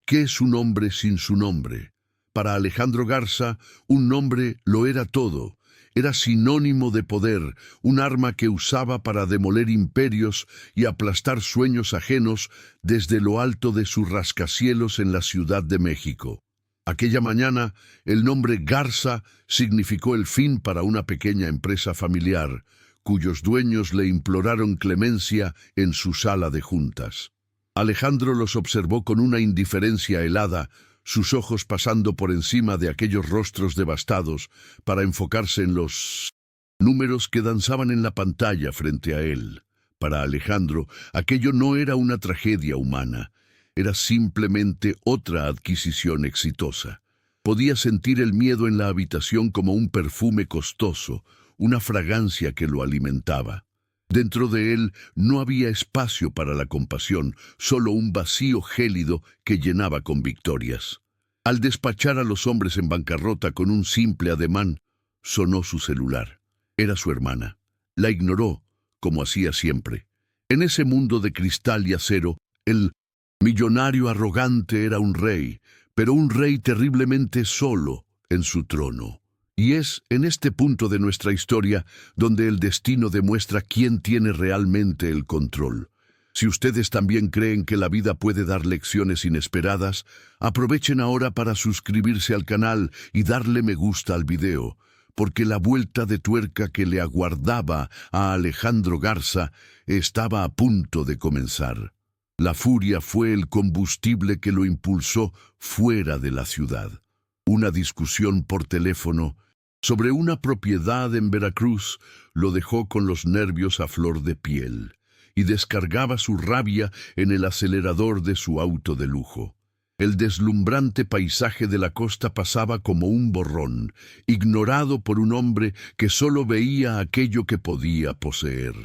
¿Qué es un hombre sin su nombre? Para Alejandro Garza, un nombre lo era todo. Era sinónimo de poder, un arma que usaba para demoler imperios y aplastar sueños ajenos desde lo alto de sus rascacielos en la Ciudad de México. Aquella mañana, el nombre Garza significó el fin para una pequeña empresa familiar, cuyos dueños le imploraron clemencia en su sala de juntas. Alejandro los observó con una indiferencia helada, sus ojos pasando por encima de aquellos rostros devastados para enfocarse en los números que danzaban en la pantalla frente a él. Para Alejandro, aquello no era una tragedia humana, era simplemente otra adquisición exitosa. Podía sentir el miedo en la habitación como un perfume costoso, una fragancia que lo alimentaba. Dentro de él no había espacio para la compasión, solo un vacío gélido que llenaba con victorias. Al despachar a los hombres en bancarrota con un simple ademán, sonó su celular. Era su hermana. La ignoró, como hacía siempre. En ese mundo de cristal y acero, el millonario arrogante era un rey, pero un rey terriblemente solo en su trono. Y es en este punto de nuestra historia donde el destino demuestra quién tiene realmente el control. Si ustedes también creen que la vida puede dar lecciones inesperadas, aprovechen ahora para suscribirse al canal y darle me gusta al video, porque la vuelta de tuerca que le aguardaba a Alejandro Garza estaba a punto de comenzar. La furia fue el combustible que lo impulsó fuera de la ciudad. Una discusión por teléfono sobre una propiedad en Veracruz lo dejó con los nervios a flor de piel y descargaba su rabia en el acelerador de su auto de lujo. El deslumbrante paisaje de la costa pasaba como un borrón, ignorado por un hombre que solo veía aquello que podía poseer.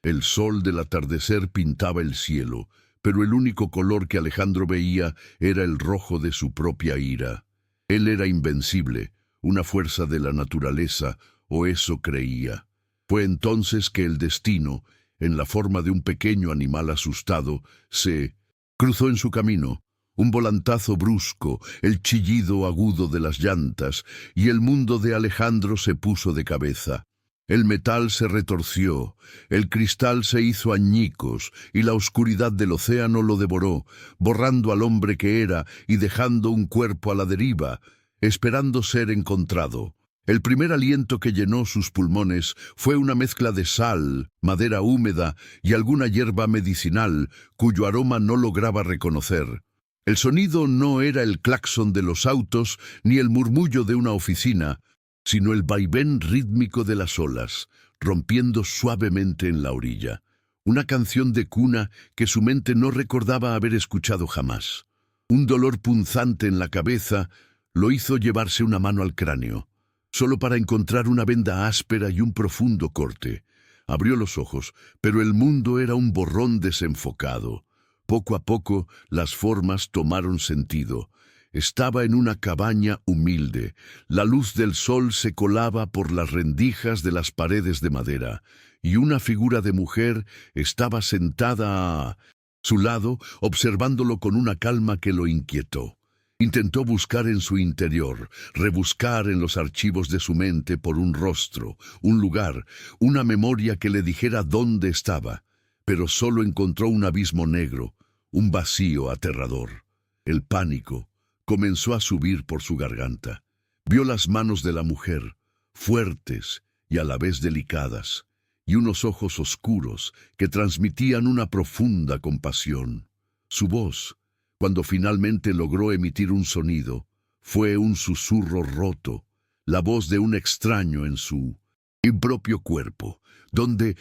El sol del atardecer pintaba el cielo, pero el único color que Alejandro veía era el rojo de su propia ira. Él era invencible, una fuerza de la naturaleza, o eso creía. Fue entonces que el destino, en la forma de un pequeño animal asustado, se cruzó en su camino. Un volantazo brusco, el chillido agudo de las llantas, y el mundo de Alejandro se puso de cabeza. El metal se retorció, el cristal se hizo añicos, y la oscuridad del océano lo devoró, borrando al hombre que era y dejando un cuerpo a la deriva, esperando ser encontrado. El primer aliento que llenó sus pulmones fue una mezcla de sal, madera húmeda y alguna hierba medicinal, cuyo aroma no lograba reconocer. El sonido no era el claxon de los autos ni el murmullo de una oficina, sino el vaivén rítmico de las olas, rompiendo suavemente en la orilla. Una canción de cuna que su mente no recordaba haber escuchado jamás. Un dolor punzante en la cabeza lo hizo llevarse una mano al cráneo, solo para encontrar una venda áspera y un profundo corte. Abrió los ojos, pero el mundo era un borrón desenfocado. Poco a poco las formas tomaron sentido. Estaba en una cabaña humilde. La luz del sol se colaba por las rendijas de las paredes de madera, y una figura de mujer estaba sentada a su lado, observándolo con una calma que lo inquietó. Intentó buscar en su interior, rebuscar en los archivos de su mente por un rostro, un lugar, una memoria que le dijera dónde estaba, pero solo encontró un abismo negro, un vacío aterrador. El pánico comenzó a subir por su garganta. Vio las manos de la mujer, fuertes y a la vez delicadas, y unos ojos oscuros que transmitían una profunda compasión. Su voz, cuando finalmente logró emitir un sonido, fue un susurro roto, la voz de un extraño en su impropio cuerpo. ¿Dónde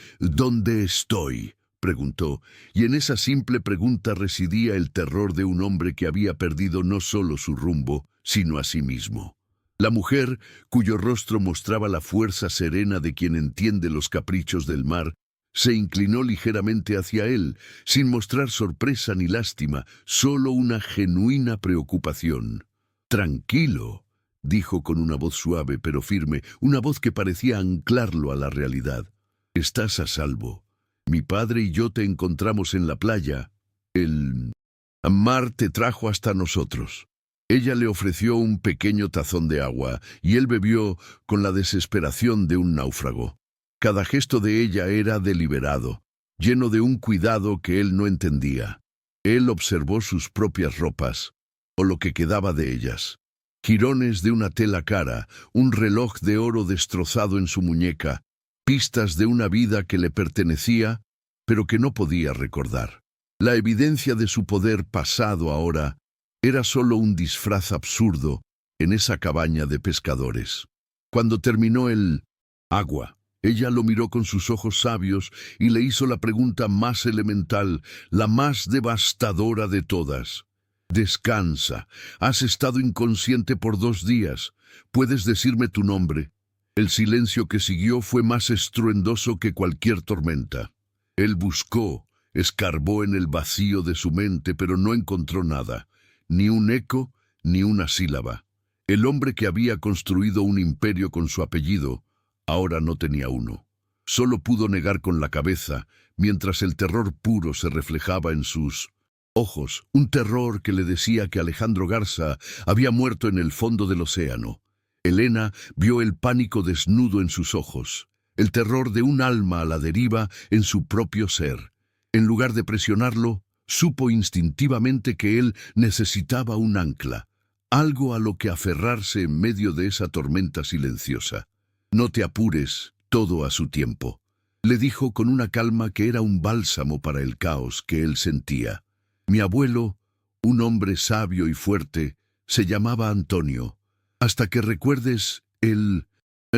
estoy?, preguntó, y en esa simple pregunta residía el terror de un hombre que había perdido no solo su rumbo, sino a sí mismo. La mujer, cuyo rostro mostraba la fuerza serena de quien entiende los caprichos del mar, se inclinó ligeramente hacia él, sin mostrar sorpresa ni lástima, solo una genuina preocupación. «Tranquilo», dijo con una voz suave pero firme, una voz que parecía anclarlo a la realidad. «Estás a salvo. Mi padre y yo te encontramos en la playa. Mar te trajo hasta nosotros. Ella le ofreció un pequeño tazón de agua, y él bebió con la desesperación de un náufrago. Cada gesto de ella era deliberado, lleno de un cuidado que él no entendía. Él observó sus propias ropas, o lo que quedaba de ellas. Jirones de una tela cara, un reloj de oro destrozado en su muñeca, pistas de una vida que le pertenecía, pero que no podía recordar. La evidencia de su poder pasado ahora era solo un disfraz absurdo en esa cabaña de pescadores. Cuando terminó el agua, ella lo miró con sus ojos sabios y le hizo la pregunta más elemental, la más devastadora de todas. Descansa. Has estado inconsciente por 2 días. ¿Puedes decirme tu nombre? El silencio que siguió fue más estruendoso que cualquier tormenta. Él buscó, escarbó en el vacío de su mente, pero no encontró nada. Ni un eco, ni una sílaba. El hombre que había construido un imperio con su apellido, ahora no tenía uno. Solo pudo negar con la cabeza, mientras el terror puro se reflejaba en sus ojos, un terror que le decía que Alejandro Garza había muerto en el fondo del océano. Elena vio el pánico desnudo en sus ojos, el terror de un alma a la deriva en su propio ser. En lugar de presionarlo, supo instintivamente que él necesitaba un ancla, algo a lo que aferrarse en medio de esa tormenta silenciosa. No te apures, todo a su tiempo, le dijo con una calma que era un bálsamo para el caos que él sentía. Mi abuelo, un hombre sabio y fuerte, se llamaba Antonio. Hasta que recuerdes el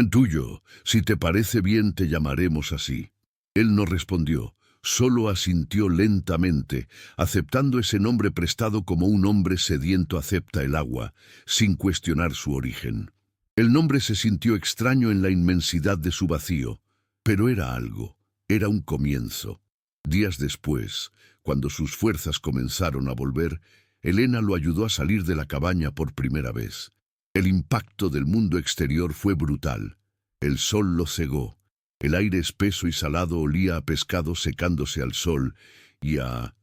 tuyo, si te parece bien te llamaremos así. Él no respondió. Solo asintió lentamente, aceptando ese nombre prestado como un hombre sediento acepta el agua, sin cuestionar su origen. El nombre se sintió extraño en la inmensidad de su vacío, pero era algo, era un comienzo. Días después, cuando sus fuerzas comenzaron a volver, Elena lo ayudó a salir de la cabaña por primera vez. El impacto del mundo exterior fue brutal. El sol lo cegó. El aire espeso y salado olía a pescado secándose al sol y a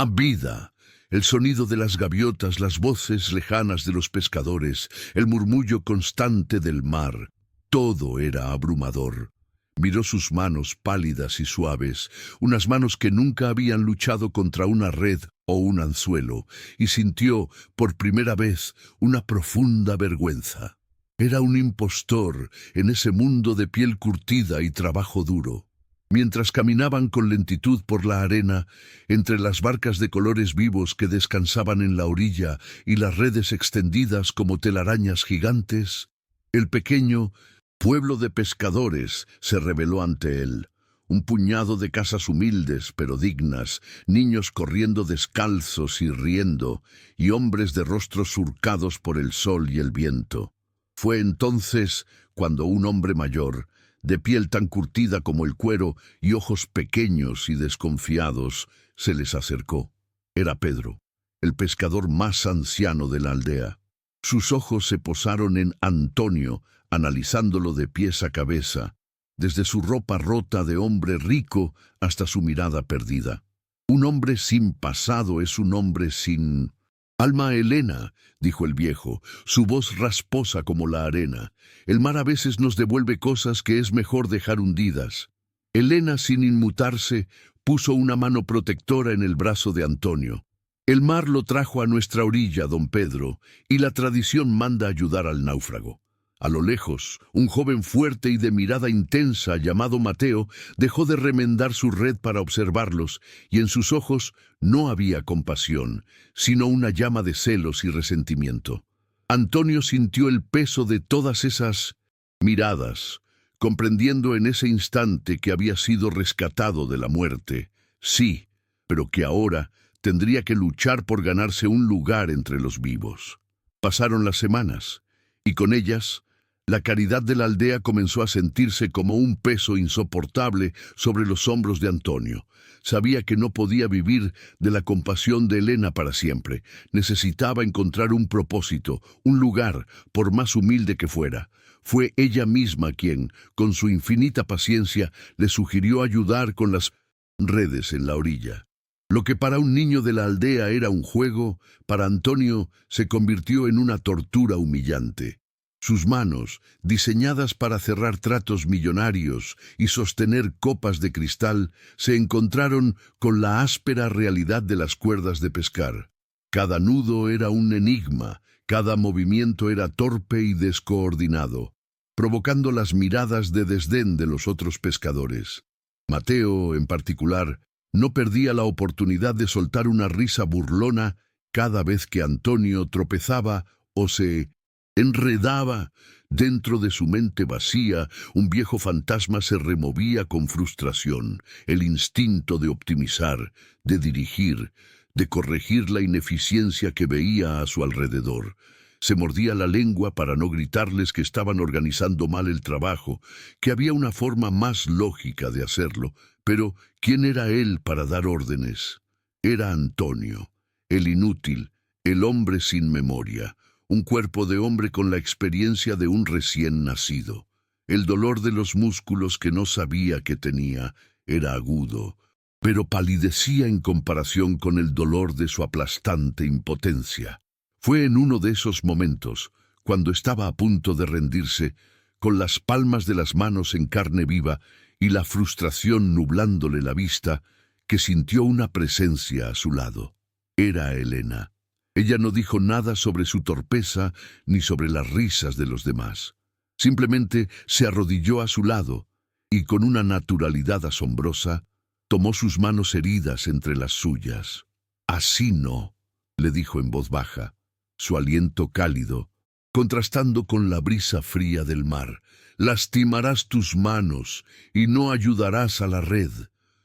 vida. El sonido de las gaviotas, las voces lejanas de los pescadores, el murmullo constante del mar. Todo era abrumador. Miró sus manos pálidas y suaves, unas manos que nunca habían luchado contra una red o un anzuelo, y sintió, por primera vez, una profunda vergüenza. Era un impostor en ese mundo de piel curtida y trabajo duro. Mientras caminaban con lentitud por la arena, entre las barcas de colores vivos que descansaban en la orilla y las redes extendidas como telarañas gigantes, el pequeño pueblo de pescadores se reveló ante él. Un puñado de casas humildes pero dignas, niños corriendo descalzos y riendo, y hombres de rostros surcados por el sol y el viento. Fue entonces cuando un hombre mayor, de piel tan curtida como el cuero y ojos pequeños y desconfiados, se les acercó. Era Pedro, el pescador más anciano de la aldea. Sus ojos se posaron en Antonio, analizándolo de pies a cabeza, desde su ropa rota de hombre rico hasta su mirada perdida. Un hombre sin pasado es un hombre sin alma. Elena, dijo el viejo, su voz rasposa como la arena. El mar a veces nos devuelve cosas que es mejor dejar hundidas. Elena, sin inmutarse, puso una mano protectora en el brazo de Antonio. El mar lo trajo a nuestra orilla, don Pedro, y la tradición manda ayudar al náufrago. A lo lejos, un joven fuerte y de mirada intensa llamado Mateo dejó de remendar su red para observarlos, y en sus ojos no había compasión, sino una llama de celos y resentimiento. Antonio sintió el peso de todas esas miradas, comprendiendo en ese instante que había sido rescatado de la muerte, sí, pero que ahora tendría que luchar por ganarse un lugar entre los vivos. Pasaron las semanas, y con ellas, la caridad de la aldea comenzó a sentirse como un peso insoportable sobre los hombros de Antonio. Sabía que no podía vivir de la compasión de Elena para siempre. Necesitaba encontrar un propósito, un lugar, por más humilde que fuera. Fue ella misma quien, con su infinita paciencia, le sugirió ayudar con las redes en la orilla. Lo que para un niño de la aldea era un juego, para Antonio se convirtió en una tortura humillante. Sus manos, diseñadas para cerrar tratos millonarios y sostener copas de cristal, se encontraron con la áspera realidad de las cuerdas de pescar. Cada nudo era un enigma, cada movimiento era torpe y descoordinado, provocando las miradas de desdén de los otros pescadores. Mateo, en particular, no perdía la oportunidad de soltar una risa burlona cada vez que Antonio tropezaba o se enredaba. Dentro de su mente vacía, un viejo fantasma se removía con frustración, el instinto de optimizar, de dirigir, de corregir la ineficiencia que veía a su alrededor. Se mordía la lengua para no gritarles que estaban organizando mal el trabajo, que había una forma más lógica de hacerlo, pero ¿quién era él para dar órdenes? Era Antonio, el inútil, el hombre sin memoria, un cuerpo de hombre con la experiencia de un recién nacido. El dolor de los músculos que no sabía que tenía era agudo, pero palidecía en comparación con el dolor de su aplastante impotencia. Fue en uno de esos momentos, cuando estaba a punto de rendirse, con las palmas de las manos en carne viva y la frustración nublándole la vista, que sintió una presencia a su lado. Era Elena. Ella no dijo nada sobre su torpeza ni sobre las risas de los demás. Simplemente se arrodilló a su lado y, con una naturalidad asombrosa, tomó sus manos heridas entre las suyas. «Así no», le dijo en voz baja, su aliento cálido, contrastando con la brisa fría del mar. «Lastimarás tus manos y no ayudarás a la red.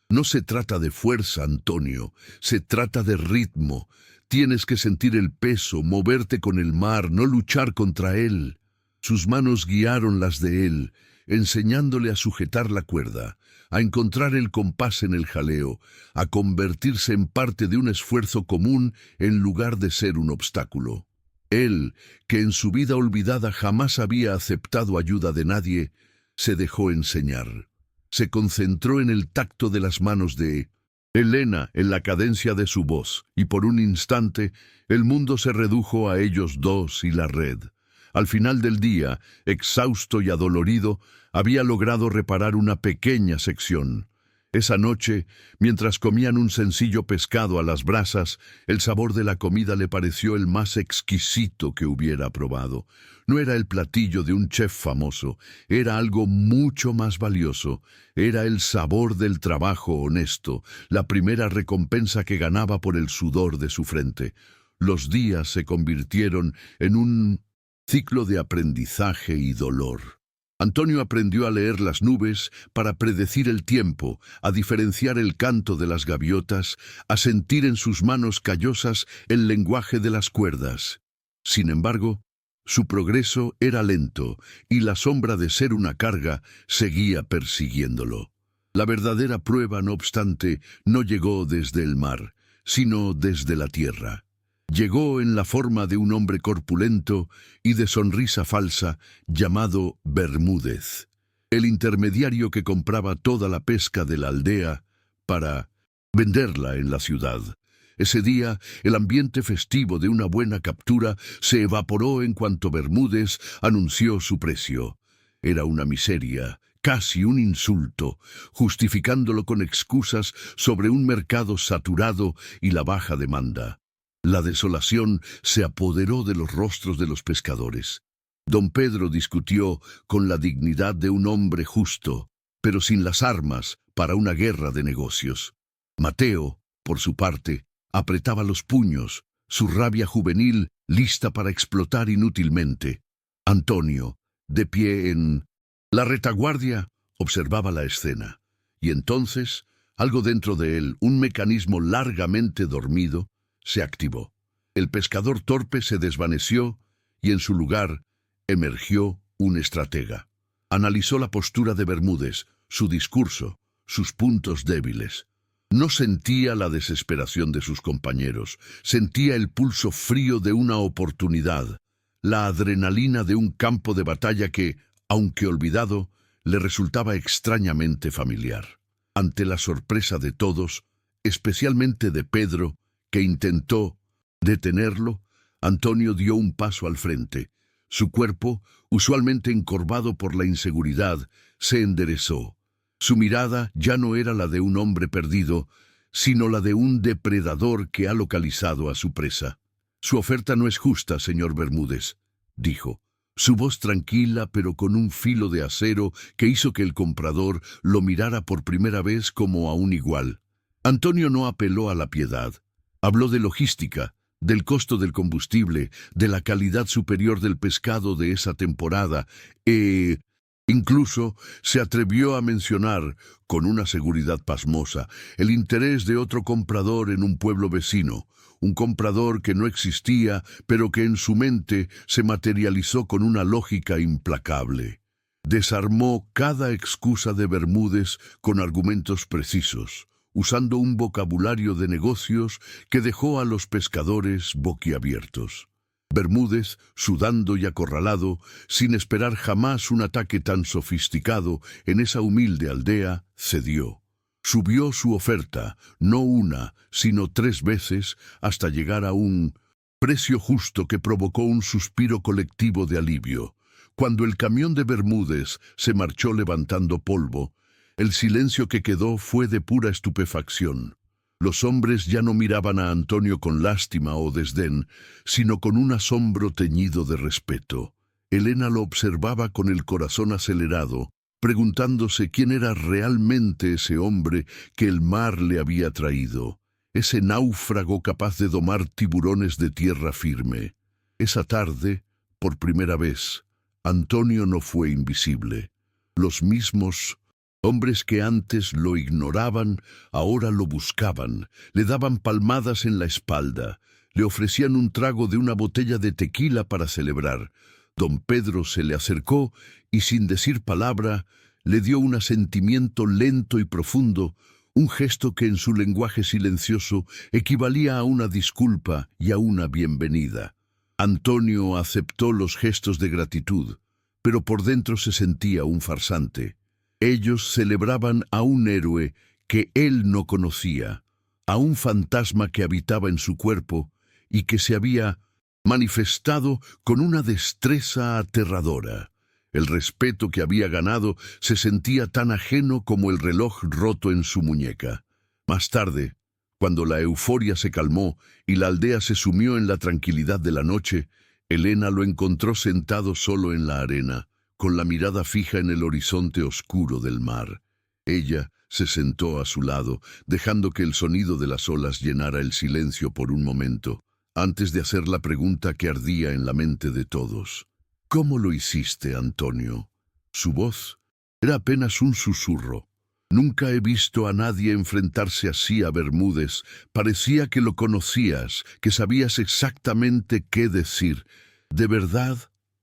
No se trata de fuerza, Antonio, se trata de ritmo. Tienes que sentir el peso, moverte con el mar, no luchar contra él». Sus manos guiaron las de él, enseñándole a sujetar la cuerda, a encontrar el compás en el jaleo, a convertirse en parte de un esfuerzo común en lugar de ser un obstáculo. Él, que en su vida olvidada jamás había aceptado ayuda de nadie, se dejó enseñar. Se concentró en el tacto de las manos de Elena, en la cadencia de su voz, y por un instante el mundo se redujo a ellos dos y la red. Al final del día, exhausto y adolorido, había logrado reparar una pequeña sección. Esa noche, mientras comían un sencillo pescado a las brasas, el sabor de la comida le pareció el más exquisito que hubiera probado. No era el platillo de un chef famoso, era algo mucho más valioso. Era el sabor del trabajo honesto, la primera recompensa que ganaba por el sudor de su frente. Los días se convirtieron en un ciclo de aprendizaje y dolor. Antonio aprendió a leer las nubes para predecir el tiempo, a diferenciar el canto de las gaviotas, a sentir en sus manos callosas el lenguaje de las cuerdas. Sin embargo, su progreso era lento y la sombra de ser una carga seguía persiguiéndolo. La verdadera prueba, no obstante, no llegó desde el mar, sino desde la tierra. Llegó en la forma de un hombre corpulento y de sonrisa falsa llamado Bermúdez, el intermediario que compraba toda la pesca de la aldea para venderla en la ciudad. Ese día, el ambiente festivo de una buena captura se evaporó en cuanto Bermúdez anunció su precio. Era una miseria, casi un insulto, justificándolo con excusas sobre un mercado saturado y la baja demanda. La desolación se apoderó de los rostros de los pescadores. Don Pedro discutió con la dignidad de un hombre justo, pero sin las armas para una guerra de negocios. Mateo, por su parte, apretaba los puños, su rabia juvenil lista para explotar inútilmente. Antonio, de pie en la retaguardia, observaba la escena. Y entonces, algo dentro de él, un mecanismo largamente dormido, se activó. El pescador torpe se desvaneció y en su lugar emergió un estratega. Analizó la postura de Bermúdez, su discurso, sus puntos débiles. No sentía la desesperación de sus compañeros, sentía el pulso frío de una oportunidad, la adrenalina de un campo de batalla que, aunque olvidado, le resultaba extrañamente familiar. Ante la sorpresa de todos, especialmente de Pedro, que intentó detenerlo, Antonio dio un paso al frente. Su cuerpo, usualmente encorvado por la inseguridad, se enderezó. Su mirada ya no era la de un hombre perdido, sino la de un depredador que ha localizado a su presa. «Su oferta no es justa, señor Bermúdez», dijo. Su voz tranquila, pero con un filo de acero que hizo que el comprador lo mirara por primera vez como a un igual. Antonio no apeló a la piedad. Habló de logística, del costo del combustible, de la calidad superior del pescado de esa temporada, incluso se atrevió a mencionar, con una seguridad pasmosa, el interés de otro comprador en un pueblo vecino, un comprador que no existía, pero que en su mente se materializó con una lógica implacable. Desarmó cada excusa de Bermúdez con argumentos precisos, usando un vocabulario de negocios que dejó a los pescadores boquiabiertos. Bermúdez, sudando y acorralado, sin esperar jamás un ataque tan sofisticado en esa humilde aldea, cedió. Subió su oferta, no una, sino 3 veces, hasta llegar a un precio justo que provocó un suspiro colectivo de alivio. Cuando el camión de Bermúdez se marchó levantando polvo, el silencio que quedó fue de pura estupefacción. Los hombres ya no miraban a Antonio con lástima o desdén, sino con un asombro teñido de respeto. Elena lo observaba con el corazón acelerado, preguntándose quién era realmente ese hombre que el mar le había traído, ese náufrago capaz de domar tiburones de tierra firme. Esa tarde, por primera vez, Antonio no fue invisible. Los mismos hombres que antes lo ignoraban, ahora lo buscaban, le daban palmadas en la espalda, le ofrecían un trago de una botella de tequila para celebrar. Don Pedro se le acercó y, sin decir palabra, le dio un asentimiento lento y profundo, un gesto que en su lenguaje silencioso equivalía a una disculpa y a una bienvenida. Antonio aceptó los gestos de gratitud, pero por dentro se sentía un farsante. Ellos celebraban a un héroe que él no conocía, a un fantasma que habitaba en su cuerpo y que se había manifestado con una destreza aterradora. El respeto que había ganado se sentía tan ajeno como el reloj roto en su muñeca. Más tarde, cuando la euforia se calmó y la aldea se sumió en la tranquilidad de la noche, Elena lo encontró sentado solo en la arena, con la mirada fija en el horizonte oscuro del mar. Ella se sentó a su lado, dejando que el sonido de las olas llenara el silencio por un momento, antes de hacer la pregunta que ardía en la mente de todos. «¿Cómo lo hiciste, Antonio?» Su voz era apenas un susurro. «Nunca he visto a nadie enfrentarse así a Bermúdez. Parecía que lo conocías, que sabías exactamente qué decir. ¿De verdad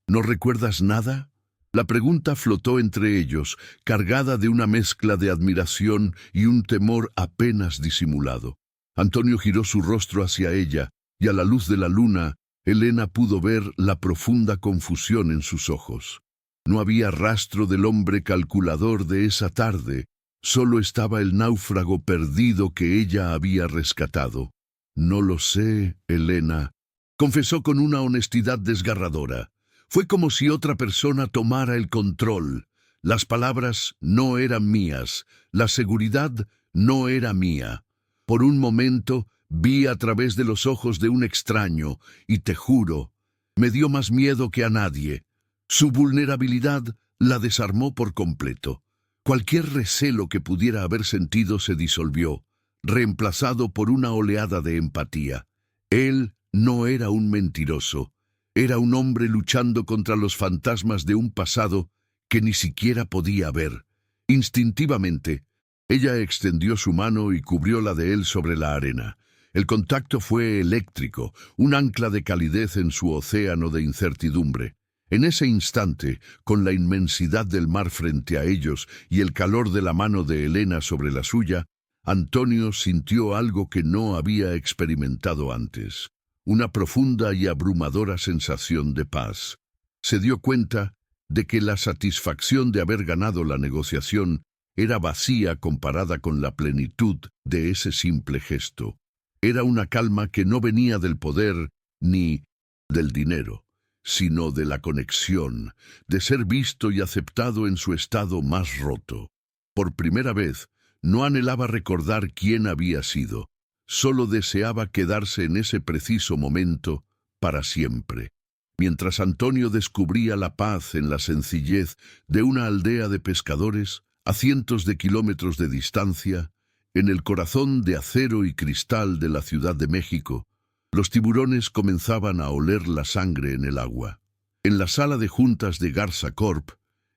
no recuerdas nada?» La pregunta flotó entre ellos, cargada de una mezcla de admiración y un temor apenas disimulado. Antonio giró su rostro hacia ella, y a la luz de la luna, Elena pudo ver la profunda confusión en sus ojos. No había rastro del hombre calculador de esa tarde, solo estaba el náufrago perdido que ella había rescatado. «No lo sé, Elena», confesó con una honestidad desgarradora. Fue como si otra persona tomara el control. Las palabras no eran mías, la seguridad no era mía. Por un momento vi a través de los ojos de un extraño, y te juro, me dio más miedo que a nadie. Su vulnerabilidad la desarmó por completo. Cualquier recelo que pudiera haber sentido se disolvió, reemplazado por una oleada de empatía. Él no era un mentiroso. Era un hombre luchando contra los fantasmas de un pasado que ni siquiera podía ver. Instintivamente, ella extendió su mano y cubrió la de él sobre la arena. El contacto fue eléctrico, un ancla de calidez en su océano de incertidumbre. En ese instante, con la inmensidad del mar frente a ellos y el calor de la mano de Elena sobre la suya, Antonio sintió algo que no había experimentado antes. Una profunda y abrumadora sensación de paz. Se dio cuenta de que la satisfacción de haber ganado la negociación era vacía comparada con la plenitud de ese simple gesto. Era una calma que no venía del poder ni del dinero, sino de la conexión, de ser visto y aceptado en su estado más roto. Por primera vez, no anhelaba recordar quién había sido, solo deseaba quedarse en ese preciso momento para siempre. Mientras Antonio descubría la paz en la sencillez de una aldea de pescadores, a cientos de kilómetros de distancia, en el corazón de acero y cristal de la Ciudad de México, los tiburones comenzaban a oler la sangre en el agua. En la sala de juntas de Garza Corp,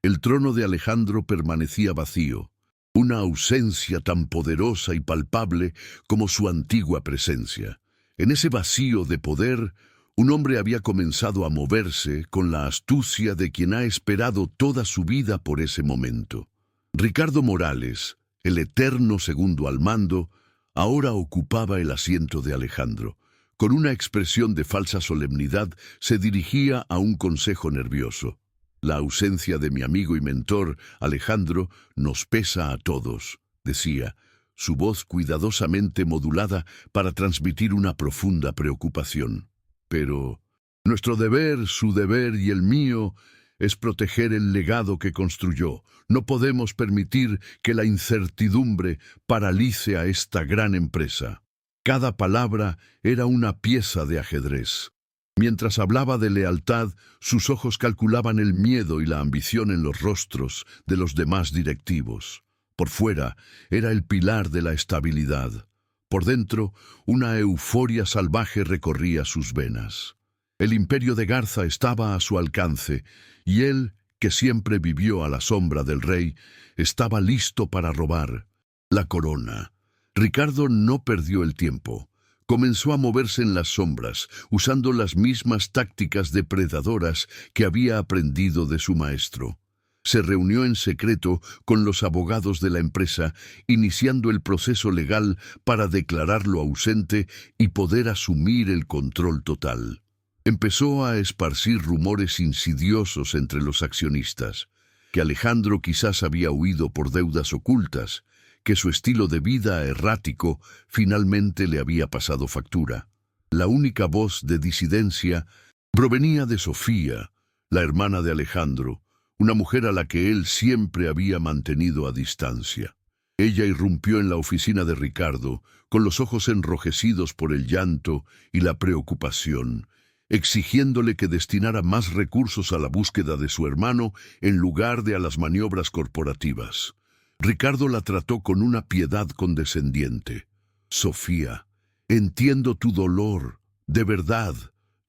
el trono de Alejandro permanecía vacío, una ausencia tan poderosa y palpable como su antigua presencia. En ese vacío de poder, un hombre había comenzado a moverse con la astucia de quien ha esperado toda su vida por ese momento. Ricardo Morales, el eterno segundo al mando, ahora ocupaba el asiento de Alejandro. Con una expresión de falsa solemnidad, se dirigía a un consejo nervioso. La ausencia de mi amigo y mentor, Alejandro, nos pesa a todos, decía, su voz cuidadosamente modulada para transmitir una profunda preocupación. Pero nuestro deber, su deber y el mío es proteger el legado que construyó. No podemos permitir que la incertidumbre paralice a esta gran empresa. Cada palabra era una pieza de ajedrez. Mientras hablaba de lealtad, sus ojos calculaban el miedo y la ambición en los rostros de los demás directivos. Por fuera, era el pilar de la estabilidad. Por dentro, una euforia salvaje recorría sus venas. El imperio de Garza estaba a su alcance, y él, que siempre vivió a la sombra del rey, estaba listo para robar la corona. Ricardo no perdió el tiempo. Comenzó a moverse en las sombras, usando las mismas tácticas depredadoras que había aprendido de su maestro. Se reunió en secreto con los abogados de la empresa, iniciando el proceso legal para declararlo ausente y poder asumir el control total. Empezó a esparcir rumores insidiosos entre los accionistas, que Alejandro quizás había huido por deudas ocultas, que su estilo de vida errático finalmente le había pasado factura. La única voz de disidencia provenía de Sofía, la hermana de Alejandro, una mujer a la que él siempre había mantenido a distancia. Ella irrumpió en la oficina de Ricardo, con los ojos enrojecidos por el llanto y la preocupación, exigiéndole que destinara más recursos a la búsqueda de su hermano en lugar de a las maniobras corporativas. Ricardo la trató con una piedad condescendiente. «Sofía, entiendo tu dolor, de verdad»,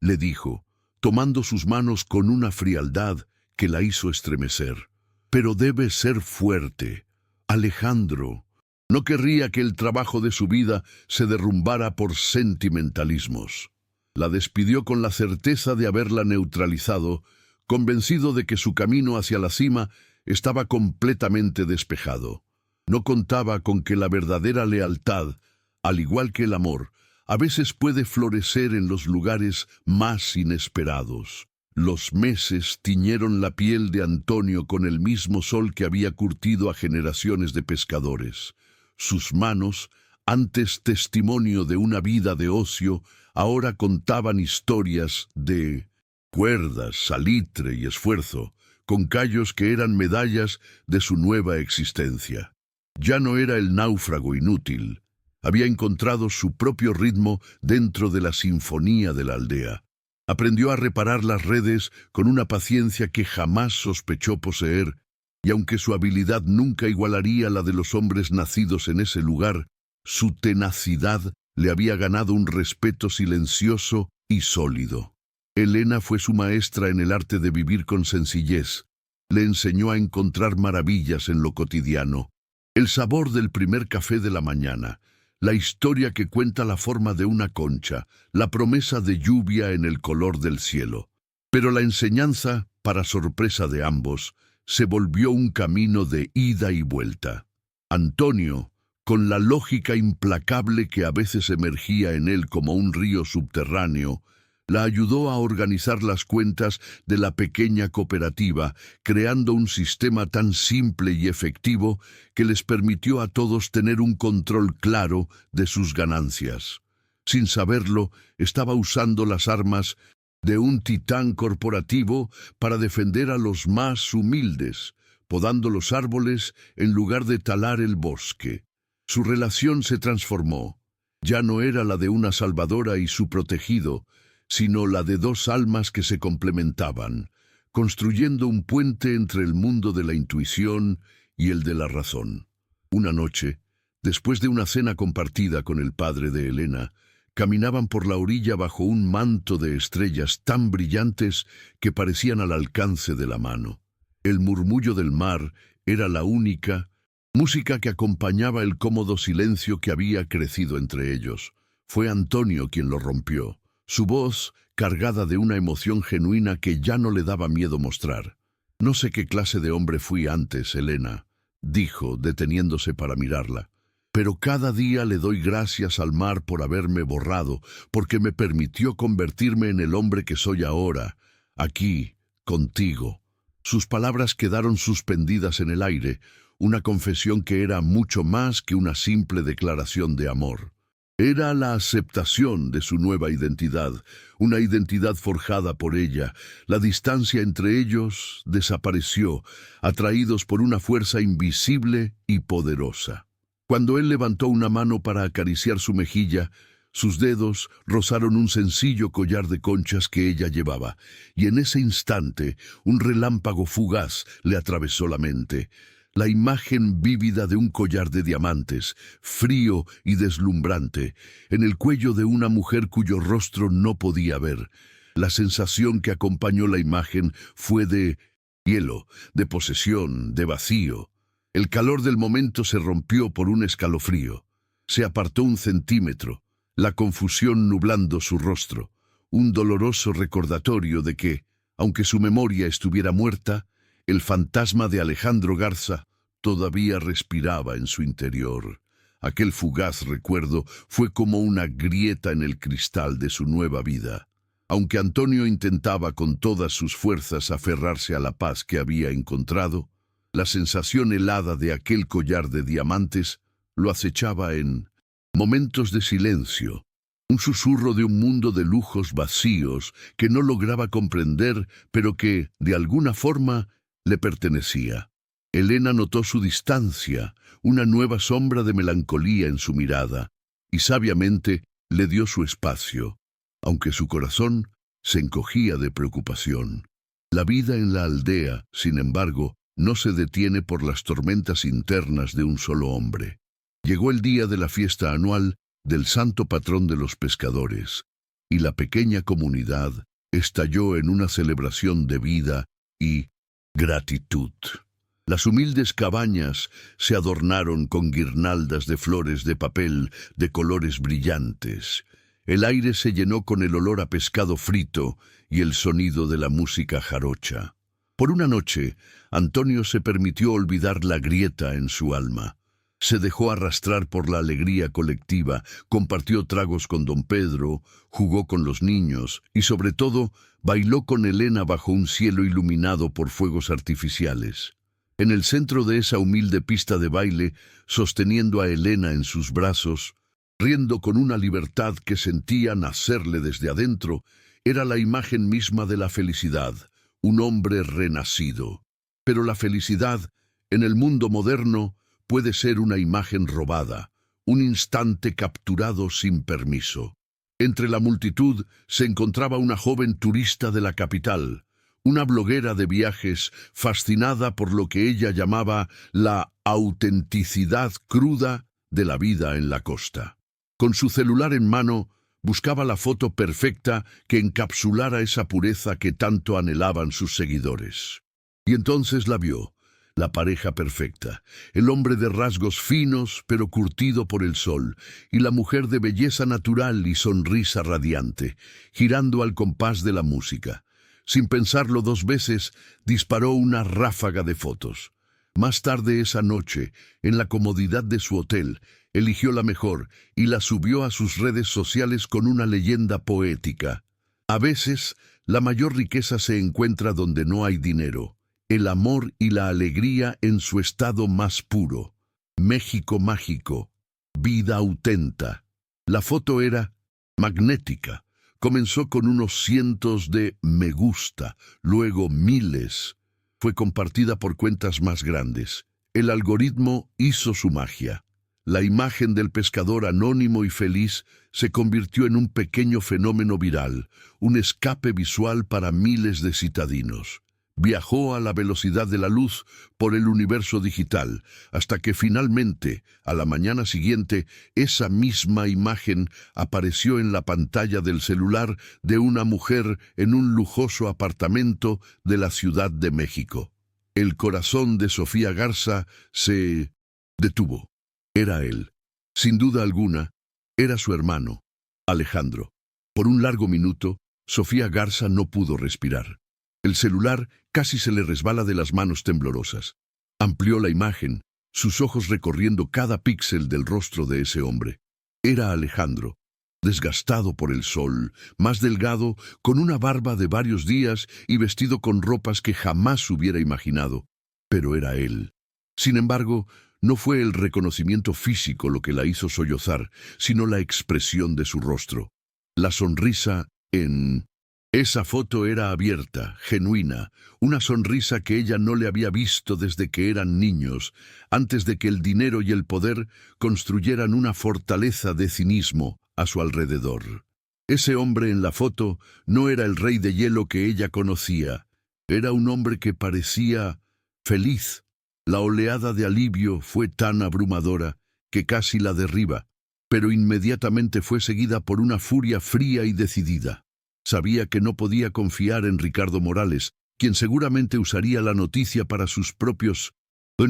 le dijo, tomando sus manos con una frialdad que la hizo estremecer. «Pero debes ser fuerte. Alejandro no querría que el trabajo de su vida se derrumbara por sentimentalismos». La despidió con la certeza de haberla neutralizado, convencido de que su camino hacia la cima estaba completamente despejado. No contaba con que la verdadera lealtad, al igual que el amor, a veces puede florecer en los lugares más inesperados. Los meses tiñeron la piel de Antonio con el mismo sol que había curtido a generaciones de pescadores. Sus manos, antes testimonio de una vida de ocio, ahora contaban historias de cuerdas, salitre y esfuerzo, con callos que eran medallas de su nueva existencia. Ya no era el náufrago inútil. Había encontrado su propio ritmo dentro de la sinfonía de la aldea. Aprendió a reparar las redes con una paciencia que jamás sospechó poseer, y aunque su habilidad nunca igualaría la de los hombres nacidos en ese lugar, su tenacidad le había ganado un respeto silencioso y sólido. Elena fue su maestra en el arte de vivir con sencillez. Le enseñó a encontrar maravillas en lo cotidiano. El sabor del primer café de la mañana, la historia que cuenta la forma de una concha, la promesa de lluvia en el color del cielo. Pero la enseñanza, para sorpresa de ambos, se volvió un camino de ida y vuelta. Antonio, con la lógica implacable que a veces emergía en él como un río subterráneo, La ayudó a organizar las cuentas de la pequeña cooperativa, creando un sistema tan simple y efectivo que les permitió a todos tener un control claro de sus ganancias. Sin saberlo, estaba usando las armas de un titán corporativo para defender a los más humildes, podando los árboles en lugar de talar el bosque. Su relación se transformó. Ya no era la de una salvadora y su protegido, sino la de dos almas que se complementaban, construyendo un puente entre el mundo de la intuición y el de la razón. Una noche, después de una cena compartida con el padre de Elena, caminaban por la orilla bajo un manto de estrellas tan brillantes que parecían al alcance de la mano. El murmullo del mar era la única música que acompañaba el cómodo silencio que había crecido entre ellos. Fue Antonio quien lo rompió, su voz cargada de una emoción genuina que ya no le daba miedo mostrar. «No sé qué clase de hombre fui antes, Elena», dijo, deteniéndose para mirarla. «Pero cada día le doy gracias al mar por haberme borrado, porque me permitió convertirme en el hombre que soy ahora, aquí, contigo». Sus palabras quedaron suspendidas en el aire, una confesión que era mucho más que una simple declaración de amor. Era la aceptación de su nueva identidad, una identidad forjada por ella. La distancia entre ellos desapareció, atraídos por una fuerza invisible y poderosa. Cuando él levantó una mano para acariciar su mejilla, sus dedos rozaron un sencillo collar de conchas que ella llevaba, y en ese instante un relámpago fugaz le atravesó la mente. La imagen vívida de un collar de diamantes, frío y deslumbrante, en el cuello de una mujer cuyo rostro no podía ver. La sensación que acompañó la imagen fue de hielo, de posesión, de vacío. El calor del momento se rompió por un escalofrío. Se apartó un centímetro, la confusión nublando su rostro, un doloroso recordatorio de que, aunque su memoria estuviera muerta, el fantasma de Alejandro Garza todavía respiraba en su interior. Aquel fugaz recuerdo fue como una grieta en el cristal de su nueva vida. Aunque Antonio intentaba con todas sus fuerzas aferrarse a la paz que había encontrado, la sensación helada de aquel collar de diamantes lo acechaba en momentos de silencio, un susurro de un mundo de lujos vacíos que no lograba comprender, pero que, de alguna forma, le pertenecía. Elena notó su distancia, una nueva sombra de melancolía en su mirada, y sabiamente le dio su espacio, aunque su corazón se encogía de preocupación. La vida en la aldea, sin embargo, no se detiene por las tormentas internas de un solo hombre. Llegó el día de la fiesta anual del santo patrón de los pescadores, y la pequeña comunidad estalló en una celebración de vida y gratitud. Las humildes cabañas se adornaron con guirnaldas de flores de papel de colores brillantes. El aire se llenó con el olor a pescado frito y el sonido de la música jarocha. Por una noche, Antonio se permitió olvidar la grieta en su alma. Se dejó arrastrar por la alegría colectiva, compartió tragos con don Pedro, jugó con los niños y, sobre todo, bailó con Elena bajo un cielo iluminado por fuegos artificiales. En el centro de esa humilde pista de baile, sosteniendo a Elena en sus brazos, riendo con una libertad que sentía nacerle desde adentro, era la imagen misma de la felicidad, un hombre renacido. Pero la felicidad, en el mundo moderno, puede ser una imagen robada, un instante capturado sin permiso. Entre la multitud se encontraba una joven turista de la capital, una bloguera de viajes fascinada por lo que ella llamaba la autenticidad cruda de la vida en la costa. Con su celular en mano, buscaba la foto perfecta que encapsulara esa pureza que tanto anhelaban sus seguidores. Y entonces la vio. La pareja perfecta, el hombre de rasgos finos pero curtido por el sol, y la mujer de belleza natural y sonrisa radiante, girando al compás de la música. Sin pensarlo dos veces, disparó una ráfaga de fotos. Más tarde esa noche, en la comodidad de su hotel, eligió la mejor y la subió a sus redes sociales con una leyenda poética. A veces, la mayor riqueza se encuentra donde no hay dinero, el amor y la alegría en su estado más puro. México mágico, vida autenta. La foto era magnética. Comenzó con unos cientos de me gusta, luego miles. Fue compartida por cuentas más grandes. El algoritmo hizo su magia. La imagen del pescador anónimo y feliz se convirtió en un pequeño fenómeno viral, un escape visual para miles de citadinos. Viajó a la velocidad de la luz por el universo digital, hasta que finalmente, a la mañana siguiente, esa misma imagen apareció en la pantalla del celular de una mujer en un lujoso apartamento de la Ciudad de México. El corazón de Sofía Garza se detuvo. Era él. Sin duda alguna, era su hermano, Alejandro. Por un largo minuto, Sofía Garza no pudo respirar. El celular casi se le resbala de las manos temblorosas. Amplió la imagen, sus ojos recorriendo cada píxel del rostro de ese hombre. Era Alejandro, desgastado por el sol, más delgado, con una barba de varios días y vestido con ropas que jamás hubiera imaginado. Pero era él. Sin embargo, no fue el reconocimiento físico lo que la hizo sollozar, sino la expresión de su rostro. La sonrisa en esa foto era abierta, genuina, una sonrisa que ella no le había visto desde que eran niños, antes de que el dinero y el poder construyeran una fortaleza de cinismo a su alrededor. Ese hombre en la foto no era el rey de hielo que ella conocía, era un hombre que parecía feliz. La oleada de alivio fue tan abrumadora que casi la derriba, pero inmediatamente fue seguida por una furia fría y decidida. Sabía que no podía confiar en Ricardo Morales, quien seguramente usaría la noticia para sus propios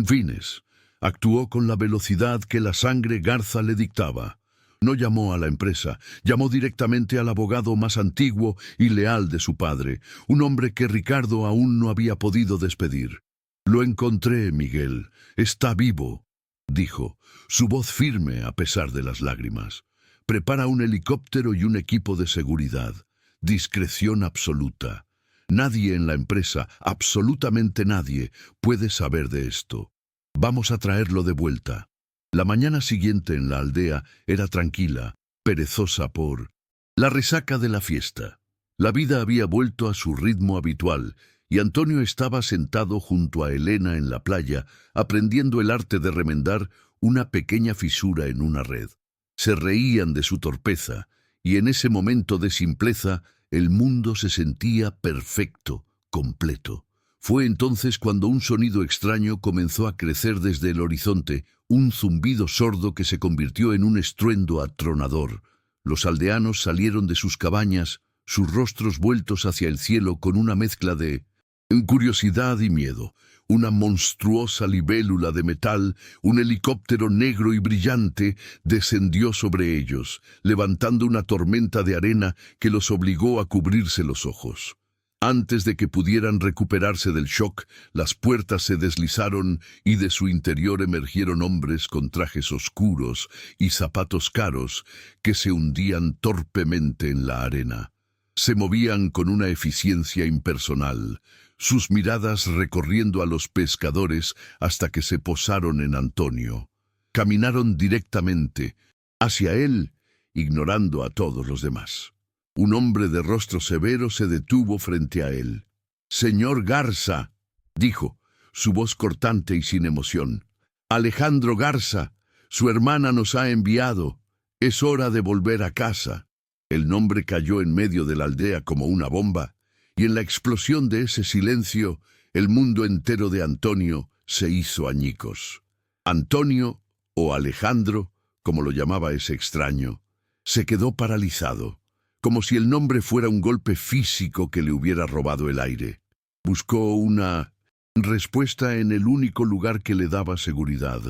fines. Actuó con la velocidad que la sangre Garza le dictaba. No llamó a la empresa, llamó directamente al abogado más antiguo y leal de su padre, un hombre que Ricardo aún no había podido despedir. «Lo encontré, Miguel. Está vivo», dijo, su voz firme a pesar de las lágrimas. «Prepara un helicóptero y un equipo de seguridad. Discreción absoluta. Nadie en la empresa, absolutamente nadie, puede saber de esto. Vamos a traerlo de vuelta». La mañana siguiente en la aldea era tranquila, perezosa por la resaca de la fiesta. La vida había vuelto a su ritmo habitual, y Antonio estaba sentado junto a Elena en la playa, aprendiendo el arte de remendar una pequeña fisura en una red. Se reían de su torpeza, y en ese momento de simpleza, el mundo se sentía perfecto, completo. Fue entonces cuando un sonido extraño comenzó a crecer desde el horizonte, un zumbido sordo que se convirtió en un estruendo atronador. Los aldeanos salieron de sus cabañas, sus rostros vueltos hacia el cielo con una mezcla de curiosidad y miedo. Una monstruosa libélula de metal, un helicóptero negro y brillante, descendió sobre ellos, levantando una tormenta de arena que los obligó a cubrirse los ojos. Antes de que pudieran recuperarse del shock, las puertas se deslizaron y de su interior emergieron hombres con trajes oscuros y zapatos caros que se hundían torpemente en la arena. Se movían con una eficiencia impersonal, sus miradas recorriendo a los pescadores hasta que se posaron en Antonio. Caminaron directamente hacia él, ignorando a todos los demás. Un hombre de rostro severo se detuvo frente a él. «Señor Garza», dijo, su voz cortante y sin emoción. «Alejandro Garza, su hermana nos ha enviado. Es hora de volver a casa». El nombre cayó en medio de la aldea como una bomba, y en la explosión de ese silencio, el mundo entero de Antonio se hizo añicos. Antonio, o Alejandro, como lo llamaba ese extraño, se quedó paralizado, como si el nombre fuera un golpe físico que le hubiera robado el aire. Buscó una respuesta en el único lugar que le daba seguridad,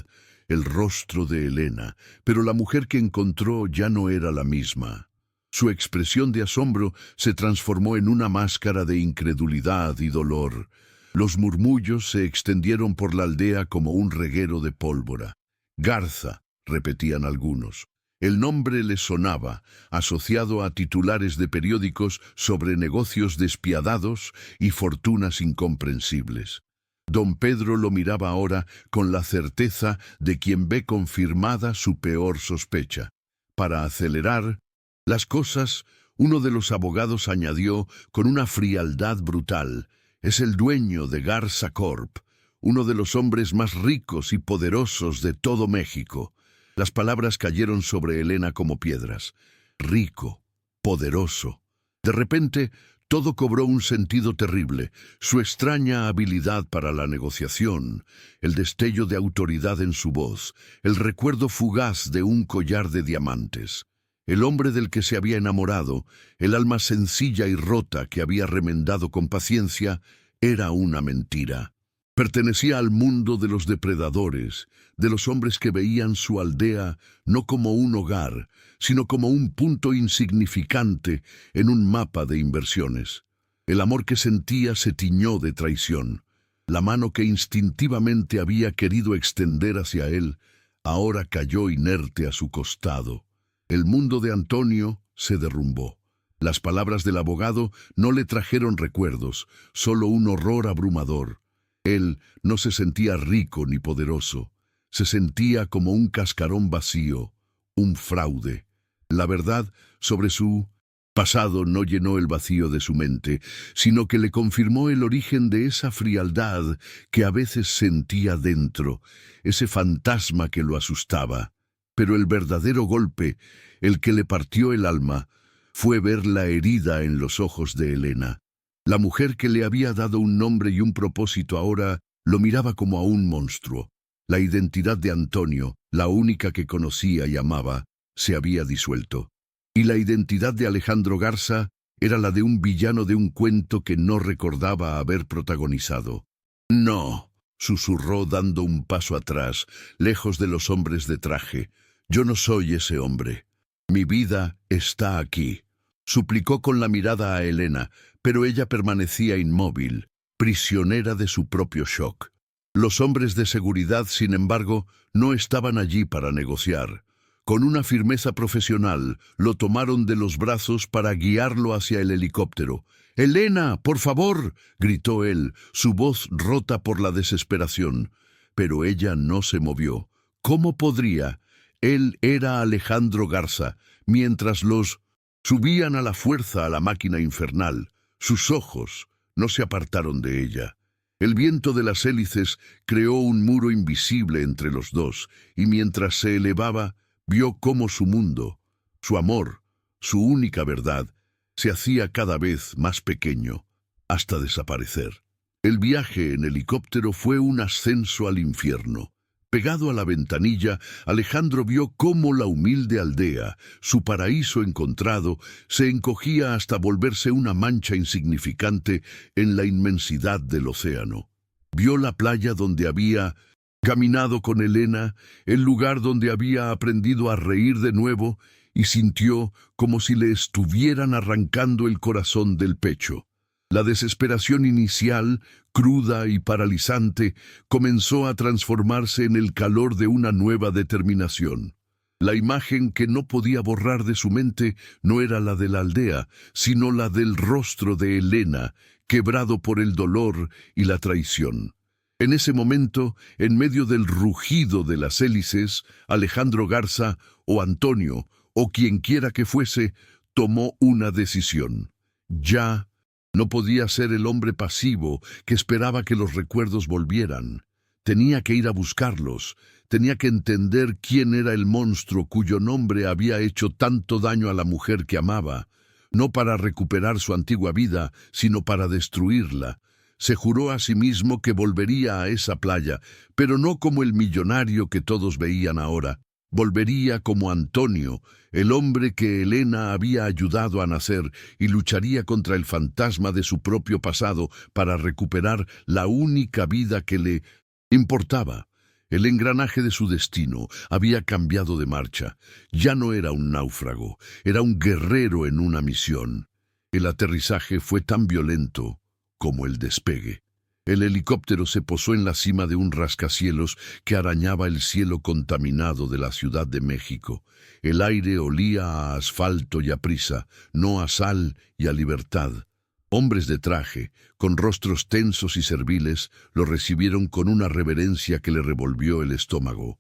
el rostro de Elena, pero la mujer que encontró ya no era la misma. Su expresión de asombro se transformó en una máscara de incredulidad y dolor. Los murmullos se extendieron por la aldea como un reguero de pólvora. «Garza», repetían algunos. El nombre le sonaba, asociado a titulares de periódicos sobre negocios despiadados y fortunas incomprensibles. Don Pedro lo miraba ahora con la certeza de quien ve confirmada su peor sospecha. Para acelerar las cosas, uno de los abogados añadió con una frialdad brutal: es el dueño de Garza Corp, uno de los hombres más ricos y poderosos de todo México. Las palabras cayeron sobre Elena como piedras. Rico, poderoso. De repente, todo cobró un sentido terrible. Su extraña habilidad para la negociación, el destello de autoridad en su voz, el recuerdo fugaz de un collar de diamantes. El hombre del que se había enamorado, el alma sencilla y rota que había remendado con paciencia, era una mentira. Pertenecía al mundo de los depredadores, de los hombres que veían su aldea no como un hogar, sino como un punto insignificante en un mapa de inversiones. El amor que sentía se tiñó de traición. La mano que instintivamente había querido extender hacia él, ahora cayó inerte a su costado. El mundo de Antonio se derrumbó. Las palabras del abogado no le trajeron recuerdos, solo un horror abrumador. Él no se sentía rico ni poderoso. Se sentía como un cascarón vacío, un fraude. La verdad sobre su pasado no llenó el vacío de su mente, sino que le confirmó el origen de esa frialdad que a veces sentía dentro, ese fantasma que lo asustaba. Pero el verdadero golpe, el que le partió el alma, fue ver la herida en los ojos de Elena. La mujer que le había dado un nombre y un propósito ahora lo miraba como a un monstruo. La identidad de Antonio, la única que conocía y amaba, se había disuelto. Y la identidad de Alejandro Garza era la de un villano de un cuento que no recordaba haber protagonizado. «No», susurró dando un paso atrás, lejos de los hombres de traje. «Yo no soy ese hombre. Mi vida está aquí». Suplicó con la mirada a Elena, pero ella permanecía inmóvil, prisionera de su propio shock. Los hombres de seguridad, sin embargo, no estaban allí para negociar. Con una firmeza profesional, lo tomaron de los brazos para guiarlo hacia el helicóptero. «¡Elena, por favor!», gritó él, su voz rota por la desesperación. Pero ella no se movió. ¿Cómo podría? Él era Alejandro Garza, mientras los subían a la fuerza a la máquina infernal. Sus ojos no se apartaron de ella. El viento de las hélices creó un muro invisible entre los dos, y mientras se elevaba, vio cómo su mundo, su amor, su única verdad, se hacía cada vez más pequeño, hasta desaparecer. El viaje en helicóptero fue un ascenso al infierno. Pegado a la ventanilla, Alejandro vio cómo la humilde aldea, su paraíso encontrado, se encogía hasta volverse una mancha insignificante en la inmensidad del océano. Vio la playa donde había caminado con Elena, el lugar donde había aprendido a reír de nuevo, y sintió como si le estuvieran arrancando el corazón del pecho. La desesperación inicial, cruda y paralizante, comenzó a transformarse en el calor de una nueva determinación. La imagen que no podía borrar de su mente no era la de la aldea, sino la del rostro de Elena, quebrado por el dolor y la traición. En ese momento, en medio del rugido de las hélices, Alejandro Garza, o Antonio, o quienquiera que fuese, tomó una decisión. Ya no podía ser el hombre pasivo que esperaba que los recuerdos volvieran. Tenía que ir a buscarlos, tenía que entender quién era el monstruo cuyo nombre había hecho tanto daño a la mujer que amaba, no para recuperar su antigua vida, sino para destruirla. Se juró a sí mismo que volvería a esa playa, pero no como el millonario que todos veían ahora. Volvería como Antonio, el hombre que Elena había ayudado a nacer, y lucharía contra el fantasma de su propio pasado para recuperar la única vida que le importaba. El engranaje de su destino había cambiado de marcha. Ya no era un náufrago, era un guerrero en una misión. El aterrizaje fue tan violento como el despegue. El helicóptero se posó en la cima de un rascacielos que arañaba el cielo contaminado de la Ciudad de México. El aire olía a asfalto y a prisa, no a sal y a libertad. Hombres de traje, con rostros tensos y serviles, lo recibieron con una reverencia que le revolvió el estómago.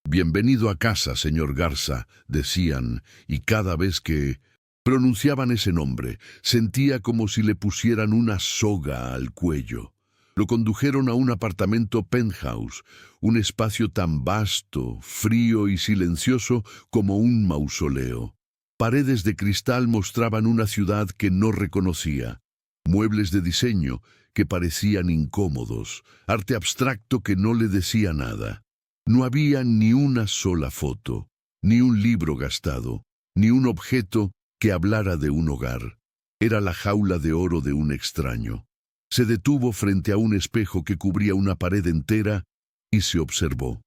«Bienvenido a casa, señor Garza», decían, y cada vez que pronunciaban ese nombre, sentía como si le pusieran una soga al cuello. Lo condujeron a un apartamento penthouse, un espacio tan vasto, frío y silencioso como un mausoleo. Paredes de cristal mostraban una ciudad que no reconocía, muebles de diseño que parecían incómodos, arte abstracto que no le decía nada. No había ni una sola foto, ni un libro gastado, ni un objeto que hablara de un hogar. Era la jaula de oro de un extraño. Se detuvo frente a un espejo que cubría una pared entera y se observó.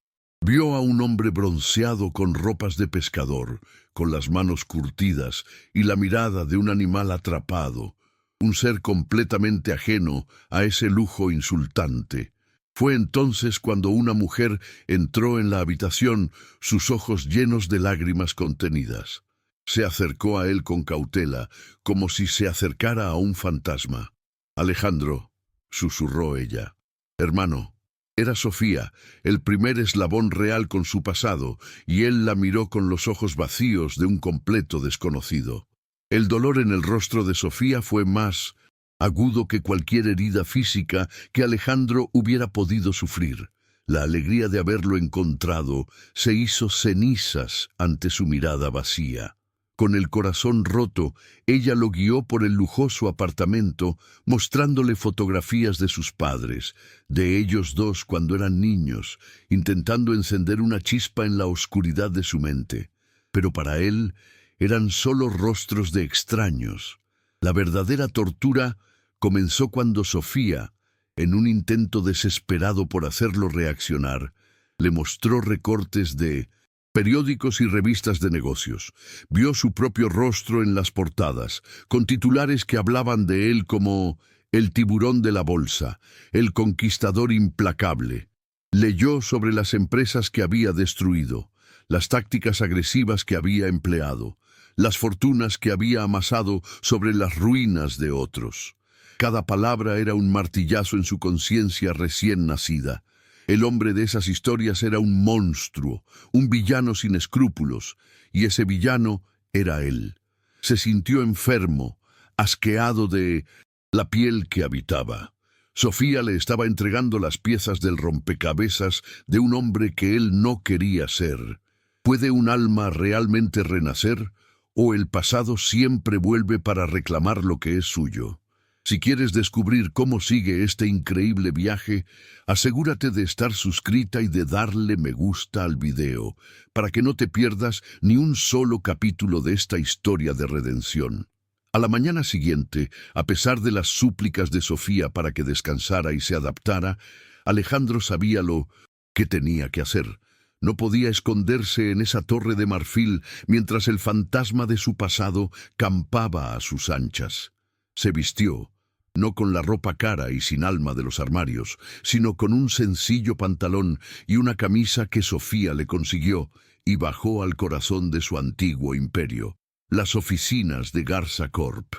Vio a un hombre bronceado con ropas de pescador, con las manos curtidas y la mirada de un animal atrapado, un ser completamente ajeno a ese lujo insultante. Fue entonces cuando una mujer entró en la habitación, sus ojos llenos de lágrimas contenidas. Se acercó a él con cautela, como si se acercara a un fantasma. «Alejandro», susurró ella. «Hermano». Era Sofía, el primer eslabón real con su pasado, y él la miró con los ojos vacíos de un completo desconocido. El dolor en el rostro de Sofía fue más agudo que cualquier herida física que Alejandro hubiera podido sufrir. La alegría de haberlo encontrado se hizo cenizas ante su mirada vacía. Con el corazón roto, ella lo guió por el lujoso apartamento, mostrándole fotografías de sus padres, de ellos dos cuando eran niños, intentando encender una chispa en la oscuridad de su mente. Pero para él eran solo rostros de extraños. La verdadera tortura comenzó cuando Sofía, en un intento desesperado por hacerlo reaccionar, le mostró recortes de periódicos y revistas de negocios. Vio su propio rostro en las portadas, con titulares que hablaban de él como «el tiburón de la bolsa», «el conquistador implacable». Leyó sobre las empresas que había destruido, las tácticas agresivas que había empleado, las fortunas que había amasado sobre las ruinas de otros. Cada palabra era un martillazo en su conciencia recién nacida. El hombre de esas historias era un monstruo, un villano sin escrúpulos, y ese villano era él. Se sintió enfermo, asqueado de la piel que habitaba. Sofía le estaba entregando las piezas del rompecabezas de un hombre que él no quería ser. ¿Puede un alma realmente renacer? ¿O el pasado siempre vuelve para reclamar lo que es suyo? Si quieres descubrir cómo sigue este increíble viaje, asegúrate de estar suscrita y de darle me gusta al video, para que no te pierdas ni un solo capítulo de esta historia de redención. A la mañana siguiente, a pesar de las súplicas de Sofía para que descansara y se adaptara, Alejandro sabía lo que tenía que hacer. No podía esconderse en esa torre de marfil mientras el fantasma de su pasado campaba a sus anchas. Se vistió, no con la ropa cara y sin alma de los armarios, sino con un sencillo pantalón y una camisa que Sofía le consiguió, y bajó al corazón de su antiguo imperio, las oficinas de Garza Corp.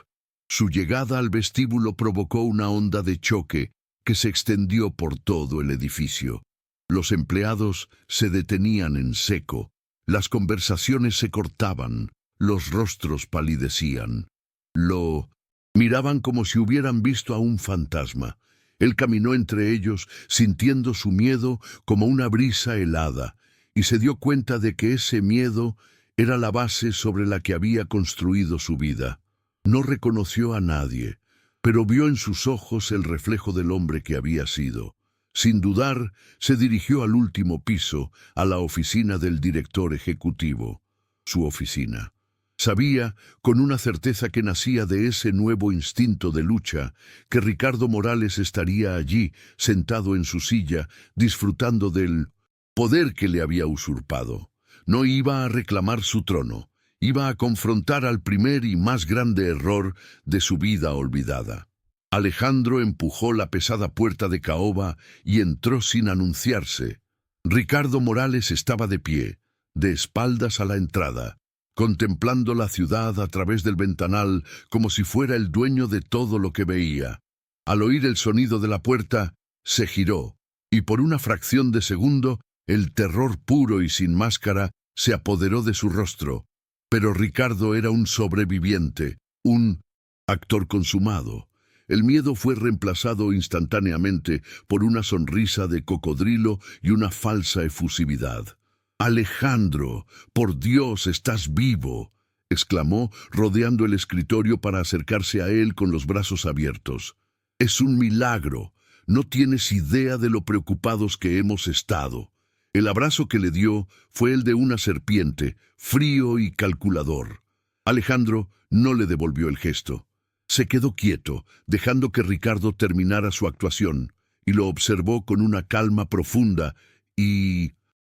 Su llegada al vestíbulo provocó una onda de choque que se extendió por todo el edificio. Los empleados se detenían en seco, las conversaciones se cortaban, los rostros palidecían. Lo miraban como si hubieran visto a un fantasma. Él caminó entre ellos, sintiendo su miedo como una brisa helada, y se dio cuenta de que ese miedo era la base sobre la que había construido su vida. No reconoció a nadie, pero vio en sus ojos el reflejo del hombre que había sido. Sin dudar, se dirigió al último piso, a la oficina del director ejecutivo. Su oficina. Sabía, con una certeza que nacía de ese nuevo instinto de lucha, que Ricardo Morales estaría allí, sentado en su silla, disfrutando del poder que le había usurpado. No iba a reclamar su trono, iba a confrontar al primer y más grande error de su vida olvidada. Alejandro empujó la pesada puerta de caoba y entró sin anunciarse. Ricardo Morales estaba de pie, de espaldas a la entrada, contemplando la ciudad a través del ventanal como si fuera el dueño de todo lo que veía. Al oír el sonido de la puerta, se giró, y por una fracción de segundo, el terror puro y sin máscara se apoderó de su rostro. Pero Ricardo era un sobreviviente, un actor consumado. El miedo fue reemplazado instantáneamente por una sonrisa de cocodrilo y una falsa efusividad. «Alejandro, por Dios, estás vivo», exclamó, rodeando el escritorio para acercarse a él con los brazos abiertos. «Es un milagro. No tienes idea de lo preocupados que hemos estado». El abrazo que le dio fue el de una serpiente, frío y calculador. Alejandro no le devolvió el gesto. Se quedó quieto, dejando que Ricardo terminara su actuación, y lo observó con una calma profunda y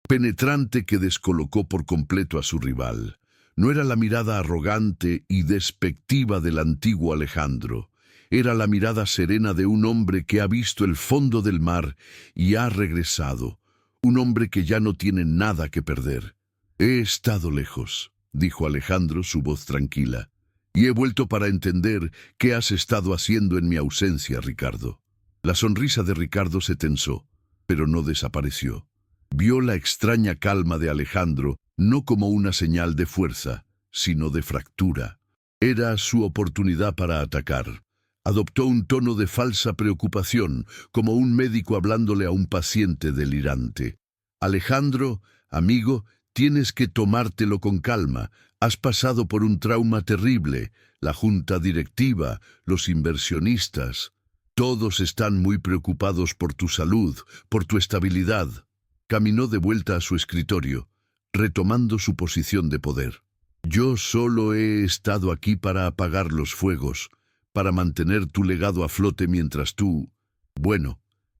penetrante que descolocó por completo a su rival. No era la mirada arrogante y despectiva del antiguo Alejandro. Era la mirada serena de un hombre que ha visto el fondo del mar y ha regresado. Un hombre que ya no tiene nada que perder. «He estado lejos», dijo Alejandro, su voz tranquila, «y he vuelto para entender qué has estado haciendo en mi ausencia, Ricardo». La sonrisa de Ricardo se tensó, pero no desapareció. Vio la extraña calma de Alejandro, no como una señal de fuerza, sino de fractura. Era su oportunidad para atacar. Adoptó un tono de falsa preocupación, como un médico hablándole a un paciente delirante. «Alejandro, amigo, tienes que tomártelo con calma. Has pasado por un trauma terrible. La junta directiva, los inversionistas, todos están muy preocupados por tu salud, por tu estabilidad». Caminó de vuelta a su escritorio, retomando su posición de poder. «Yo solo he estado aquí para apagar los fuegos, para mantener tu legado a flote mientras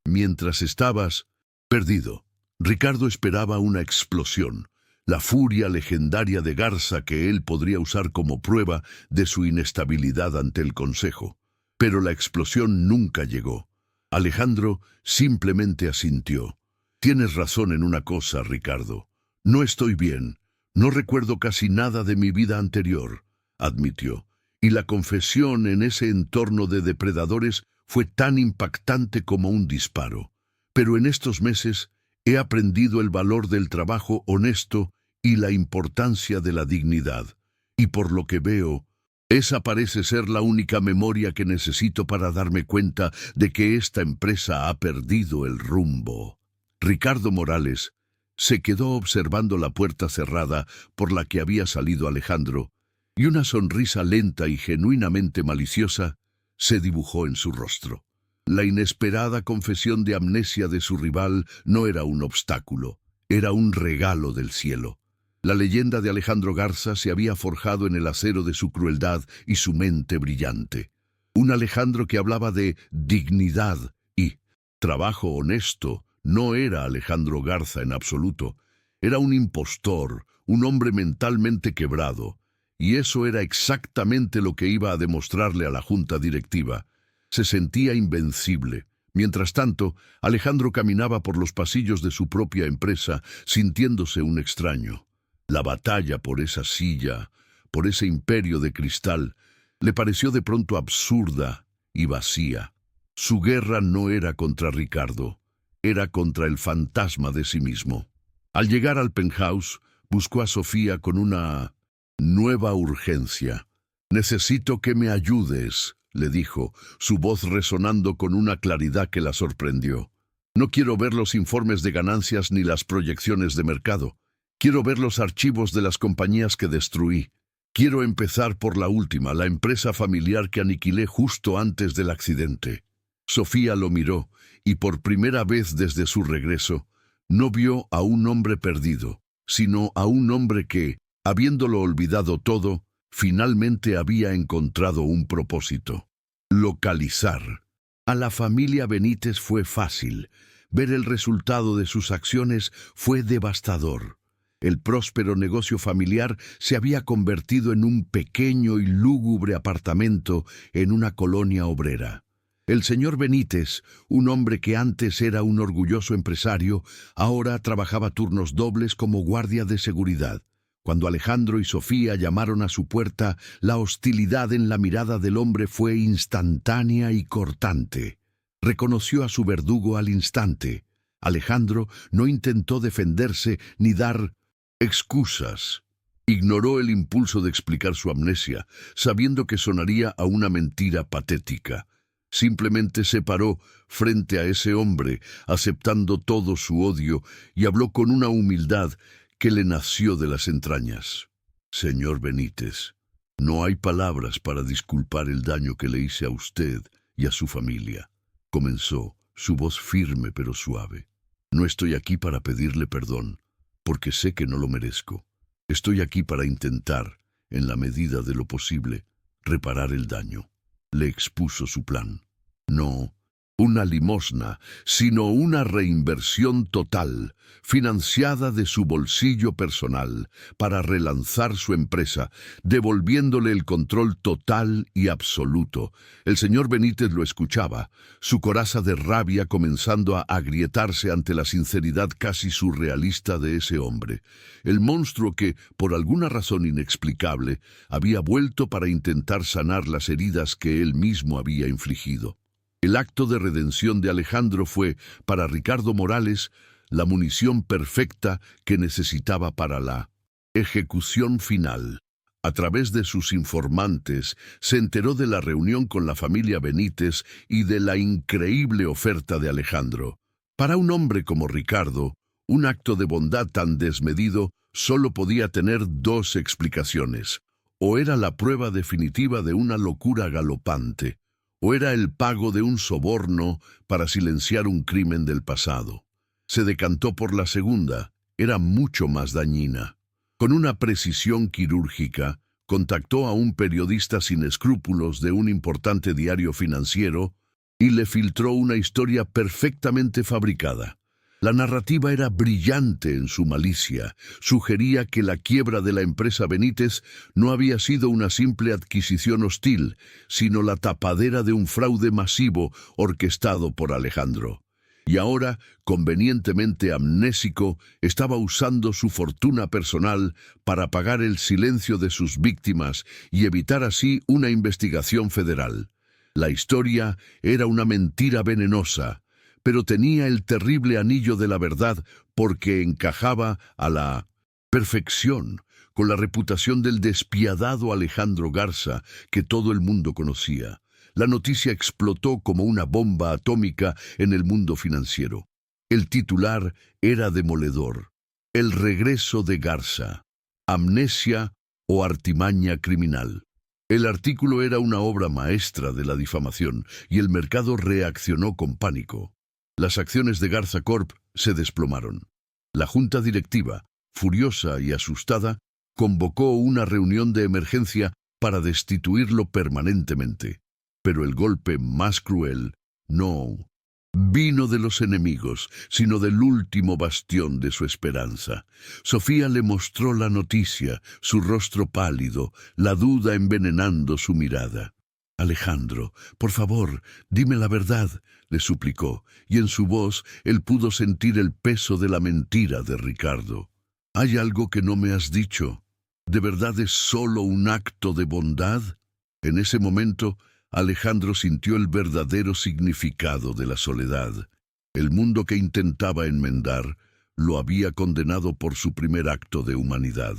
mientras estabas perdido». Ricardo esperaba una explosión, la furia legendaria de Garza que él podría usar como prueba de su inestabilidad ante el Consejo. Pero la explosión nunca llegó. Alejandro simplemente asintió. «Tienes razón en una cosa, Ricardo. No estoy bien. No recuerdo casi nada de mi vida anterior», admitió. Y la confesión en ese entorno de depredadores fue tan impactante como un disparo. «Pero en estos meses he aprendido el valor del trabajo honesto y la importancia de la dignidad. Y por lo que veo, esa parece ser la única memoria que necesito para darme cuenta de que esta empresa ha perdido el rumbo». Ricardo Morales se quedó observando la puerta cerrada por la que había salido Alejandro, y una sonrisa lenta y genuinamente maliciosa se dibujó en su rostro. La inesperada confesión de amnesia de su rival no era un obstáculo, era un regalo del cielo. La leyenda de Alejandro Garza se había forjado en el acero de su crueldad y su mente brillante. Un Alejandro que hablaba de dignidad y trabajo honesto no era Alejandro Garza en absoluto. Era un impostor, un hombre mentalmente quebrado. Y eso era exactamente lo que iba a demostrarle a la junta directiva. Se sentía invencible. Mientras tanto, Alejandro caminaba por los pasillos de su propia empresa, sintiéndose un extraño. La batalla por esa silla, por ese imperio de cristal, le pareció de pronto absurda y vacía. Su guerra no era contra Ricardo, era contra el fantasma de sí mismo. Al llegar al penthouse, buscó a Sofía con una nueva urgencia. «Necesito que me ayudes», le dijo, su voz resonando con una claridad que la sorprendió. «No quiero ver los informes de ganancias ni las proyecciones de mercado. Quiero ver los archivos de las compañías que destruí. Quiero empezar por la última, la empresa familiar que aniquilé justo antes del accidente». Sofía lo miró, y por primera vez desde su regreso, no vio a un hombre perdido, sino a un hombre que, habiéndolo olvidado todo, finalmente había encontrado un propósito: localizar. A la familia Benítez fue fácil. Ver el resultado de sus acciones fue devastador. El próspero negocio familiar se había convertido en un pequeño y lúgubre apartamento en una colonia obrera. El señor Benítez, un hombre que antes era un orgulloso empresario, ahora trabajaba turnos dobles como guardia de seguridad. Cuando Alejandro y Sofía llamaron a su puerta, la hostilidad en la mirada del hombre fue instantánea y cortante. Reconoció a su verdugo al instante. Alejandro no intentó defenderse ni dar excusas. Ignoró el impulso de explicar su amnesia, sabiendo que sonaría a una mentira patética. Simplemente se paró frente a ese hombre, aceptando todo su odio, y habló con una humildad que le nació de las entrañas. Señor Benítez, no hay palabras para disculpar el daño que le hice a usted y a su familia. Comenzó, su voz firme pero suave. No estoy aquí para pedirle perdón, porque sé que no lo merezco. Estoy aquí para intentar, en la medida de lo posible, reparar el daño. Le expuso su plan. No una limosna, sino una reinversión total, financiada de su bolsillo personal, para relanzar su empresa, devolviéndole el control total y absoluto. El señor Benítez lo escuchaba, su coraza de rabia comenzando a agrietarse ante la sinceridad casi surrealista de ese hombre. El monstruo que, por alguna razón inexplicable, había vuelto para intentar sanar las heridas que él mismo había infligido. El acto de redención de Alejandro fue, para Ricardo Morales, la munición perfecta que necesitaba para la ejecución final. A través de sus informantes, se enteró de la reunión con la familia Benítez y de la increíble oferta de Alejandro. Para un hombre como Ricardo, un acto de bondad tan desmedido solo podía tener dos explicaciones. O era la prueba definitiva de una locura galopante, o era el pago de un soborno para silenciar un crimen del pasado. Se decantó por la segunda, era mucho más dañina. Con una precisión quirúrgica, contactó a un periodista sin escrúpulos de un importante diario financiero y le filtró una historia perfectamente fabricada. La narrativa era brillante en su malicia. Sugería que la quiebra de la empresa Benítez no había sido una simple adquisición hostil, sino la tapadera de un fraude masivo orquestado por Alejandro. Y ahora, convenientemente amnésico, estaba usando su fortuna personal para pagar el silencio de sus víctimas y evitar así una investigación federal. La historia era una mentira venenosa, pero tenía el terrible anillo de la verdad porque encajaba a la perfección con la reputación del despiadado Alejandro Garza que todo el mundo conocía. La noticia explotó como una bomba atómica en el mundo financiero. El titular era demoledor. El regreso de Garza. Amnesia o artimaña criminal. El artículo era una obra maestra de la difamación y el mercado reaccionó con pánico. Las acciones de Garza Corp se desplomaron. La junta directiva, furiosa y asustada, convocó una reunión de emergencia para destituirlo permanentemente. Pero el golpe más cruel no vino de los enemigos, sino del último bastión de su esperanza. Sofía le mostró la noticia, su rostro pálido, la duda envenenando su mirada. Alejandro, por favor, dime la verdad, le suplicó, y en su voz él pudo sentir el peso de la mentira de Ricardo. ¿Hay algo que no me has dicho? ¿De verdad es solo un acto de bondad? En ese momento, Alejandro sintió el verdadero significado de la soledad. El mundo que intentaba enmendar lo había condenado por su primer acto de humanidad.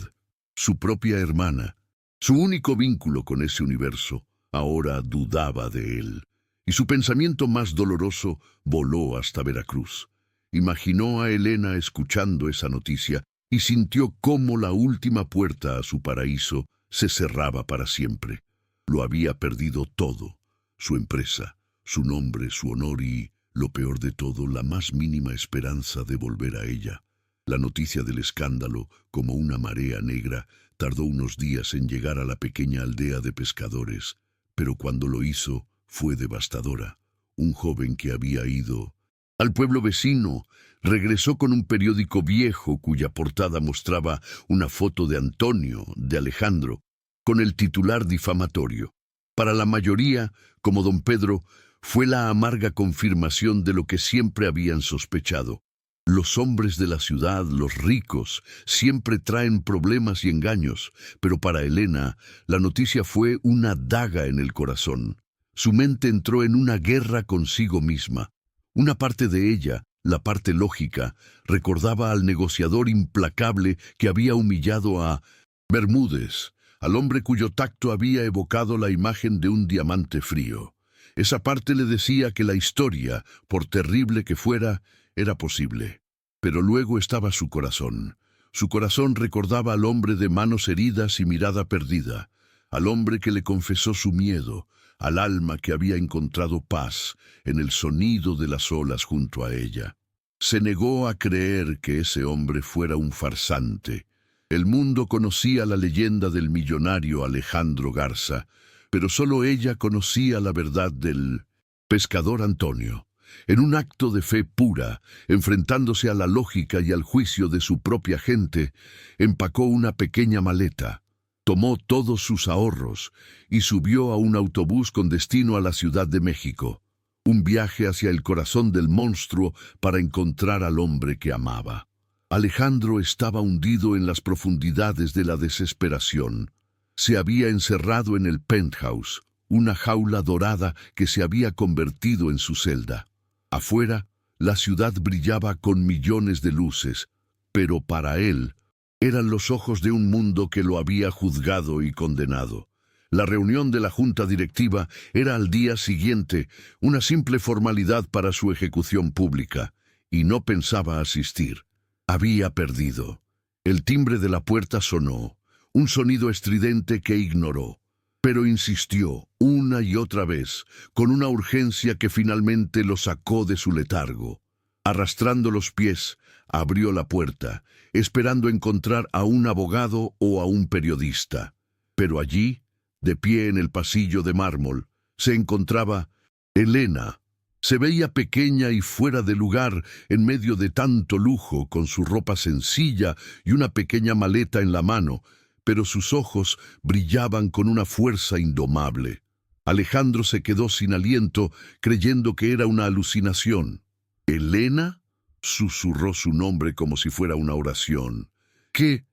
Su propia hermana, su único vínculo con ese universo, ahora dudaba de él, y su pensamiento más doloroso voló hasta Veracruz. Imaginó a Elena escuchando esa noticia y sintió cómo la última puerta a su paraíso se cerraba para siempre. Lo había perdido todo, su empresa, su nombre, su honor y, lo peor de todo, la más mínima esperanza de volver a ella. La noticia del escándalo, como una marea negra, tardó unos días en llegar a la pequeña aldea de pescadores, pero cuando lo hizo fue devastadora. Un joven que había ido al pueblo vecino regresó con un periódico viejo cuya portada mostraba una foto de Antonio, de Alejandro, con el titular difamatorio. Para la mayoría, como don Pedro, Fue la amarga confirmación de lo que siempre habían sospechado. Los hombres de la ciudad, los ricos, siempre traen problemas y engaños, pero para Elena la noticia fue una daga en el corazón. Su mente entró en una guerra consigo misma. Una parte de ella, la parte lógica, recordaba al negociador implacable que había humillado a Bermúdez, al hombre cuyo tacto había evocado la imagen de un diamante frío. Esa parte le decía que la historia, por terrible que fuera, era posible. Pero luego estaba su corazón. Su corazón recordaba al hombre de manos heridas y mirada perdida, al hombre que le confesó su miedo, al alma que había encontrado paz en el sonido de las olas junto a ella. Se negó a creer que ese hombre fuera un farsante. El mundo conocía la leyenda del millonario Alejandro Garza, pero solo ella conocía la verdad del pescador Antonio. En un acto de fe pura, enfrentándose a la lógica y al juicio de su propia gente, empacó una pequeña maleta, tomó todos sus ahorros y subió a un autobús con destino a la Ciudad de México, un viaje hacia el corazón del monstruo para encontrar al hombre que amaba. Alejandro estaba hundido en las profundidades de la desesperación. Se había encerrado en el penthouse, una jaula dorada que se había convertido en su celda. Afuera, la ciudad brillaba con millones de luces, pero para él eran los ojos de un mundo que lo había juzgado y condenado. La reunión de la junta directiva era al día siguiente, una simple formalidad para su ejecución pública, y no pensaba asistir. Había perdido. El timbre de la puerta sonó, un sonido estridente que ignoró. Pero insistió una y otra vez, con una urgencia que finalmente lo sacó de su letargo. Arrastrando los pies, abrió la puerta, esperando encontrar a un abogado o a un periodista. Pero allí, de pie en el pasillo de mármol, se encontraba Elena. Se veía pequeña y fuera de lugar en medio de tanto lujo, con su ropa sencilla y una pequeña maleta en la mano, pero sus ojos brillaban con una fuerza indomable. Alejandro se quedó sin aliento, creyendo que era una alucinación. ¿Elena? Susurró su nombre como si fuera una oración. ¿Qué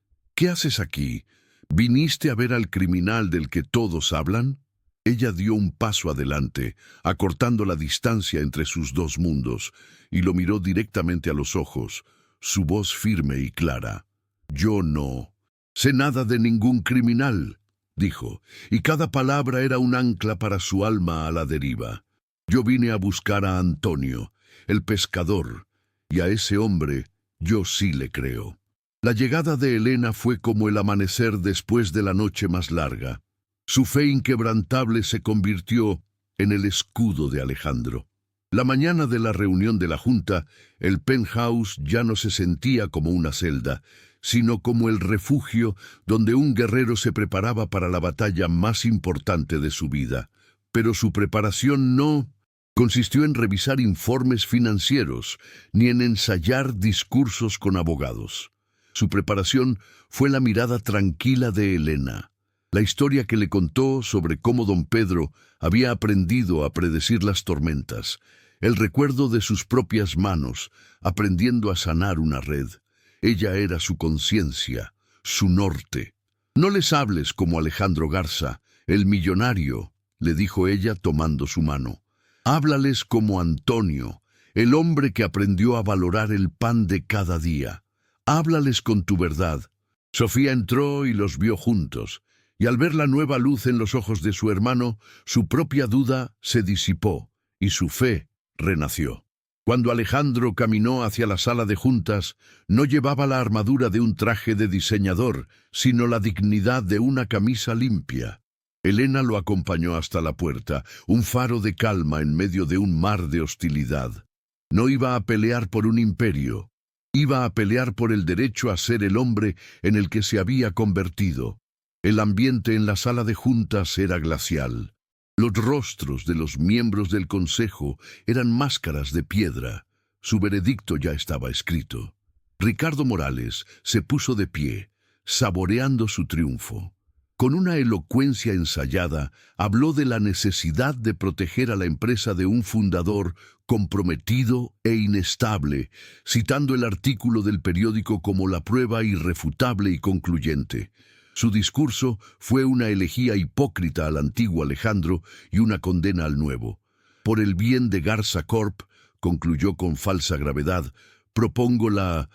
haces aquí? ¿Viniste a ver al criminal del que todos hablan? Ella dio un paso adelante, acortando la distancia entre sus dos mundos, y lo miró directamente a los ojos, su voz firme y clara. Yo no sé nada de ningún criminal, dijo, y cada palabra era un ancla para su alma a la deriva. Yo vine a buscar a Antonio, el pescador, y a ese hombre yo sí le creo. La llegada de Elena fue como el amanecer después de la noche más larga. Su fe inquebrantable se convirtió en el escudo de Alejandro. La mañana de la reunión de la Junta, el penthouse ya no se sentía como una celda, sino como el refugio donde un guerrero se preparaba para la batalla más importante de su vida. Pero su preparación no consistió en revisar informes financieros, ni en ensayar discursos con abogados. Su preparación fue la mirada tranquila de Elena, la historia que le contó sobre cómo don Pedro había aprendido a predecir las tormentas, el recuerdo de sus propias manos, aprendiendo a sanar una red. Ella era su conciencia, su norte. No les hables como Alejandro Garza, el millonario, le dijo ella tomando su mano. Háblales como Antonio, el hombre que aprendió a valorar el pan de cada día. Háblales con tu verdad. Sofía entró y los vio juntos, y al ver la nueva luz en los ojos de su hermano, su propia duda se disipó, y su fe renació. Cuando Alejandro caminó hacia la sala de juntas, no llevaba la armadura de un traje de diseñador, sino la dignidad de una camisa limpia. Elena lo acompañó hasta la puerta, un faro de calma en medio de un mar de hostilidad. No iba a pelear por un imperio, iba a pelear por el derecho a ser el hombre en el que se había convertido. El ambiente en la sala de juntas era glacial. Los rostros de los miembros del consejo eran máscaras de piedra. Su veredicto ya estaba escrito. Ricardo Morales se puso de pie, saboreando su triunfo. Con una elocuencia ensayada, habló de la necesidad de proteger a la empresa de un fundador comprometido e inestable, citando el artículo del periódico como la prueba irrefutable y concluyente. Su discurso fue una elegía hipócrita al antiguo Alejandro y una condena al nuevo. Por el bien de Garza Corp, concluyó con falsa gravedad, propongo la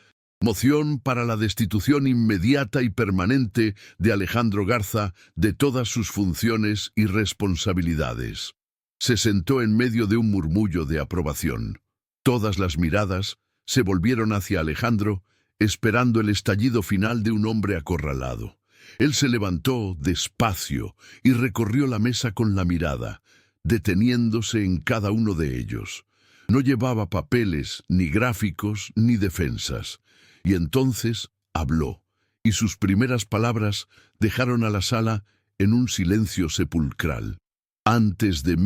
moción para la destitución inmediata y permanente de Alejandro Garza de todas sus funciones y responsabilidades. Se sentó en medio de un murmullo de aprobación. Todas las miradas se volvieron hacia Alejandro, esperando el estallido final de un hombre acorralado. Él se levantó despacio y recorrió la mesa con la mirada, deteniéndose en cada uno de ellos. No llevaba papeles, ni gráficos, ni defensas. Y entonces habló, y sus primeras palabras dejaron a la sala en un silencio sepulcral. Antes de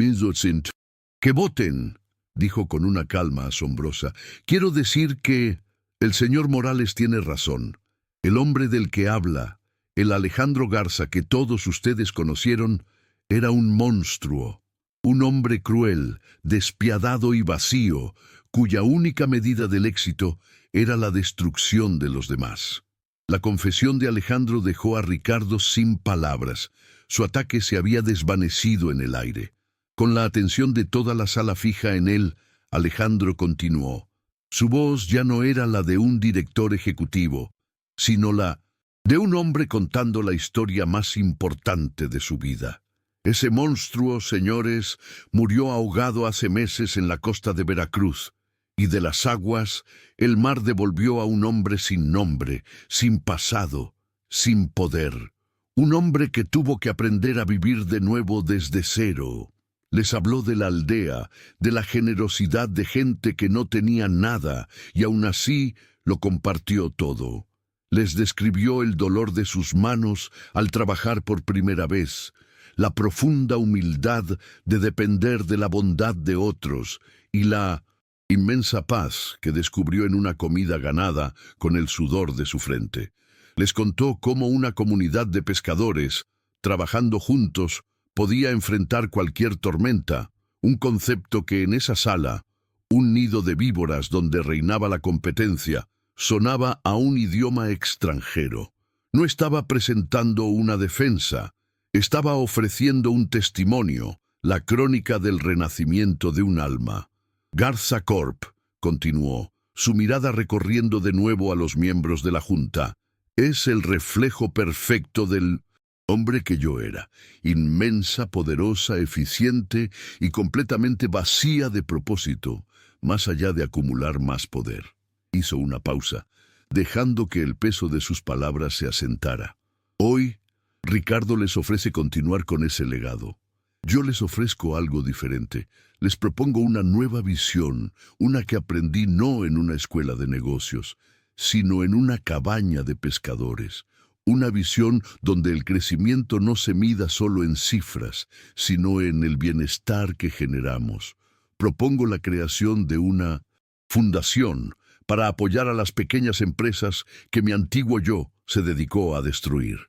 que voten, dijo con una calma asombrosa. Quiero decir que el señor Morales tiene razón. El hombre del que habla, el Alejandro Garza que todos ustedes conocieron, era un monstruo, un hombre cruel, despiadado y vacío, cuya única medida del éxito era la destrucción de los demás. La confesión de Alejandro dejó a Ricardo sin palabras. Su ataque se había desvanecido en el aire. Con la atención de toda la sala fija en él, Alejandro continuó. Su voz ya no era la de un director ejecutivo, sino la de un hombre contando la historia más importante de su vida. Ese monstruo, señores, murió ahogado hace meses en la costa de Veracruz, y de las aguas el mar devolvió a un hombre sin nombre, sin pasado, sin poder. Un hombre que tuvo que aprender a vivir de nuevo desde cero. Les habló de la aldea, de la generosidad de gente que no tenía nada, y aún así lo compartió todo. Les describió el dolor de sus manos al trabajar por primera vez, la profunda humildad de depender de la bondad de otros, y la inmensa paz que descubrió en una comida ganada con el sudor de su frente. Les contó cómo una comunidad de pescadores, trabajando juntos, podía enfrentar cualquier tormenta, un concepto que en esa sala, un nido de víboras donde reinaba la competencia, sonaba a un idioma extranjero. No estaba presentando una defensa, estaba ofreciendo un testimonio, la crónica del renacimiento de un alma. Garza Corp, continuó, su mirada recorriendo de nuevo a los miembros de la Junta, es el reflejo perfecto del hombre que yo era, inmensa, poderosa, eficiente y completamente vacía de propósito, más allá de acumular más poder. Hizo una pausa, dejando que el peso de sus palabras se asentara. Hoy, Ricardo les ofrece continuar con ese legado. Yo les ofrezco algo diferente. Les propongo una nueva visión, una que aprendí no en una escuela de negocios, sino en una cabaña de pescadores. Una visión donde el crecimiento no se mida solo en cifras, sino en el bienestar que generamos. Propongo la creación de una fundación para apoyar a las pequeñas empresas que mi antiguo yo se dedicó a destruir.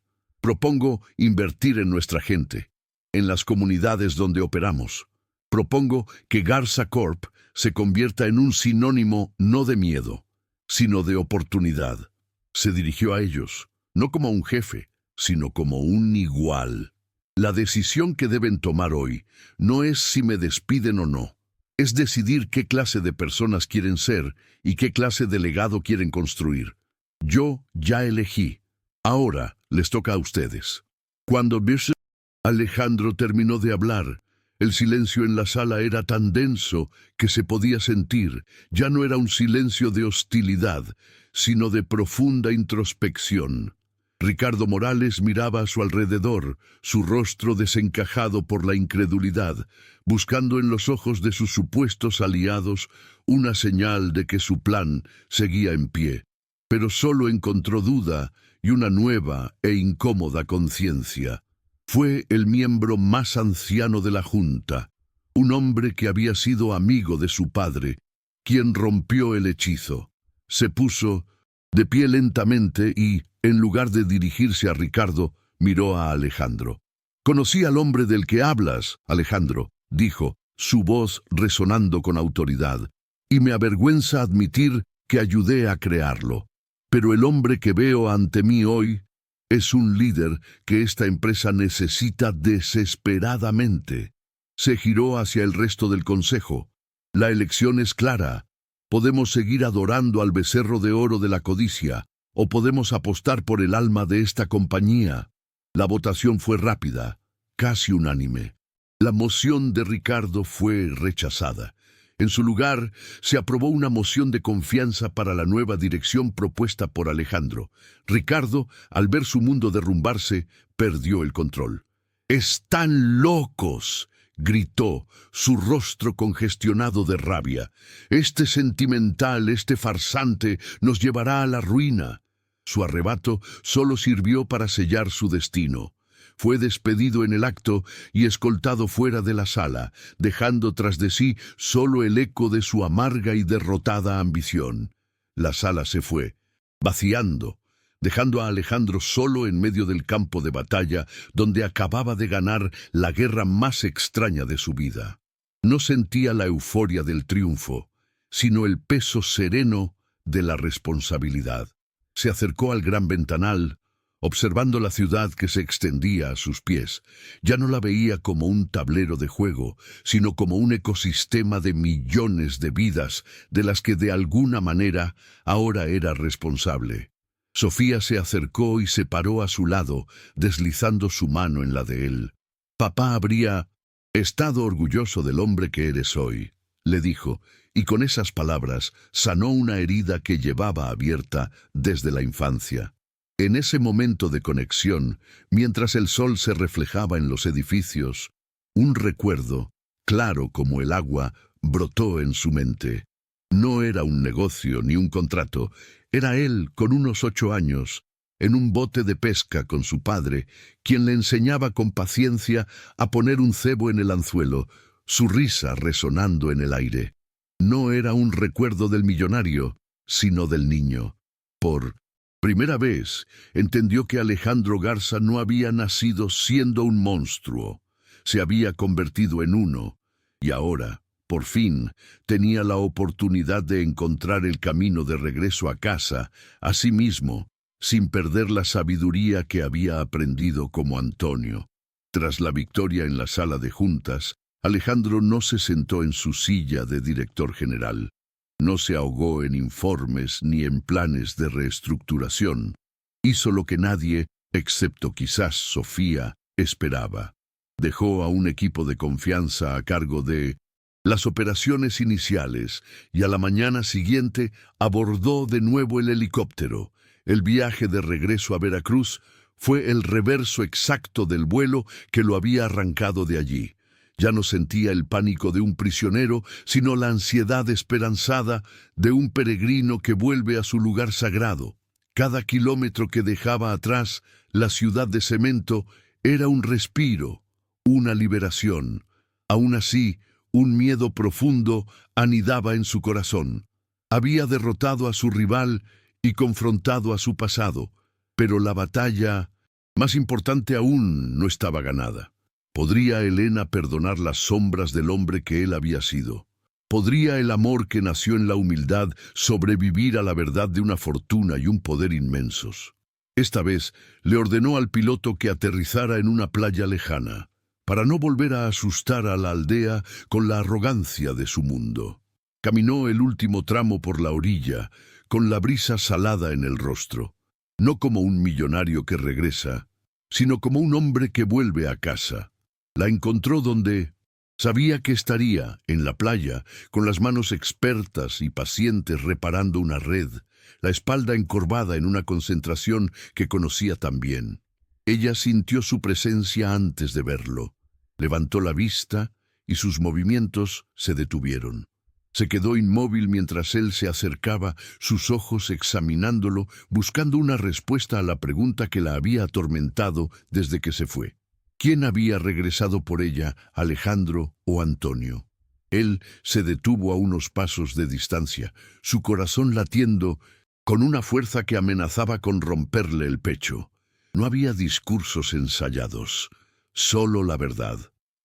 Propongo invertir en nuestra gente, en las comunidades donde operamos. Propongo que Garza Corp se convierta en un sinónimo no de miedo, sino de oportunidad. Se dirigió a ellos, no como un jefe, sino como un igual. La decisión que deben tomar hoy no es si me despiden o no. Es decidir qué clase de personas quieren ser y qué clase de legado quieren construir. Yo ya elegí. Ahora les toca a ustedes. Cuando Alejandro terminó de hablar, el silencio en la sala era tan denso que se podía sentir. Ya no era un silencio de hostilidad, sino de profunda introspección. Ricardo Morales miraba a su alrededor, su rostro desencajado por la incredulidad, buscando en los ojos de sus supuestos aliados una señal de que su plan seguía en pie. Pero solo encontró duda y una nueva e incómoda conciencia. Fue el miembro más anciano de la Junta, un hombre que había sido amigo de su padre, quien rompió el hechizo. Se puso de pie lentamente y, en lugar de dirigirse a Ricardo, Miró a Alejandro. «Conocí al hombre del que hablas, Alejandro», dijo, su voz resonando con autoridad, «y me avergüenza admitir que ayudé a crearlo. Pero el hombre que veo ante mí hoy es un líder que esta empresa necesita desesperadamente». Se giró hacia el resto del consejo. «La elección es clara. Podemos seguir adorando al becerro de oro de la codicia, o podemos apostar por el alma de esta compañía». La votación fue rápida, casi unánime. La moción de Ricardo fue rechazada. En su lugar, se aprobó una moción de confianza para la nueva dirección propuesta por Alejandro. Ricardo, al ver su mundo derrumbarse, perdió el control. «¡Están locos!», gritó, su rostro congestionado de rabia. «Este sentimental, este farsante, nos llevará a la ruina». Su arrebato solo sirvió para sellar su destino. Fue despedido en el acto y escoltado fuera de la sala, dejando tras de sí solo el eco de su amarga y derrotada ambición. La sala se fue, vaciando, dejando a Alejandro solo en medio del campo de batalla donde acababa de ganar la guerra más extraña de su vida. No sentía la euforia del triunfo, sino el peso sereno de la responsabilidad. Se acercó al gran ventanal, observando la ciudad que se extendía a sus pies. Ya no la veía como un tablero de juego, sino como un ecosistema de millones de vidas de las que de alguna manera ahora era responsable. Sofía se acercó y se paró a su lado, deslizando su mano en la de él. «Papá habría estado orgulloso del hombre que eres hoy», le dijo, y con esas palabras sanó una herida que llevaba abierta desde la infancia. En ese momento de conexión, mientras el sol se reflejaba en los edificios, un recuerdo, claro como el agua, brotó en su mente. No era un negocio ni un contrato, era él con unos 8 años, en un bote de pesca con su padre, quien le enseñaba con paciencia a poner un cebo en el anzuelo, su risa resonando en el aire. No era un recuerdo del millonario, sino del niño. Por primera vez entendió que Alejandro Garza no había nacido siendo un monstruo, se había convertido en uno, y ahora, por fin, tenía la oportunidad de encontrar el camino de regreso a casa, a sí mismo, sin perder la sabiduría que había aprendido como Antonio. Tras la victoria en la sala de juntas, Alejandro no se sentó en su silla de director general. No se ahogó en informes ni en planes de reestructuración. Hizo lo que nadie, excepto quizás Sofía, esperaba. Dejó a un equipo de confianza a cargo de las operaciones iniciales y a la mañana siguiente abordó de nuevo el helicóptero. El viaje de regreso a Veracruz fue el reverso exacto del vuelo que lo había arrancado de allí. Ya no sentía el pánico de un prisionero, sino la ansiedad esperanzada de un peregrino que vuelve a su lugar sagrado. Cada kilómetro que dejaba atrás la ciudad de cemento era un respiro, una liberación. Aún así, un miedo profundo anidaba en su corazón. Había derrotado a su rival y confrontado a su pasado, pero la batalla, más importante aún, no estaba ganada. ¿Podría Elena perdonar las sombras del hombre que él había sido? ¿Podría el amor que nació en la humildad sobrevivir a la verdad de una fortuna y un poder inmensos? Esta vez le ordenó al piloto que aterrizara en una playa lejana, para no volver a asustar a la aldea con la arrogancia de su mundo. Caminó el último tramo por la orilla, con la brisa salada en el rostro, no como un millonario que regresa, sino como un hombre que vuelve a casa. La encontró donde sabía que estaría, en la playa, con las manos expertas y pacientes reparando una red, la espalda encorvada en una concentración que conocía tan bien. Ella sintió su presencia antes de verlo. Levantó la vista y sus movimientos se detuvieron. Se quedó inmóvil mientras él se acercaba, sus ojos examinándolo, buscando una respuesta a la pregunta que la había atormentado desde que se fue. ¿Quién había regresado por ella, Alejandro o Antonio? Él se detuvo a unos pasos de distancia, su corazón latiendo con una fuerza que amenazaba con romperle el pecho. No había discursos ensayados, solo la verdad.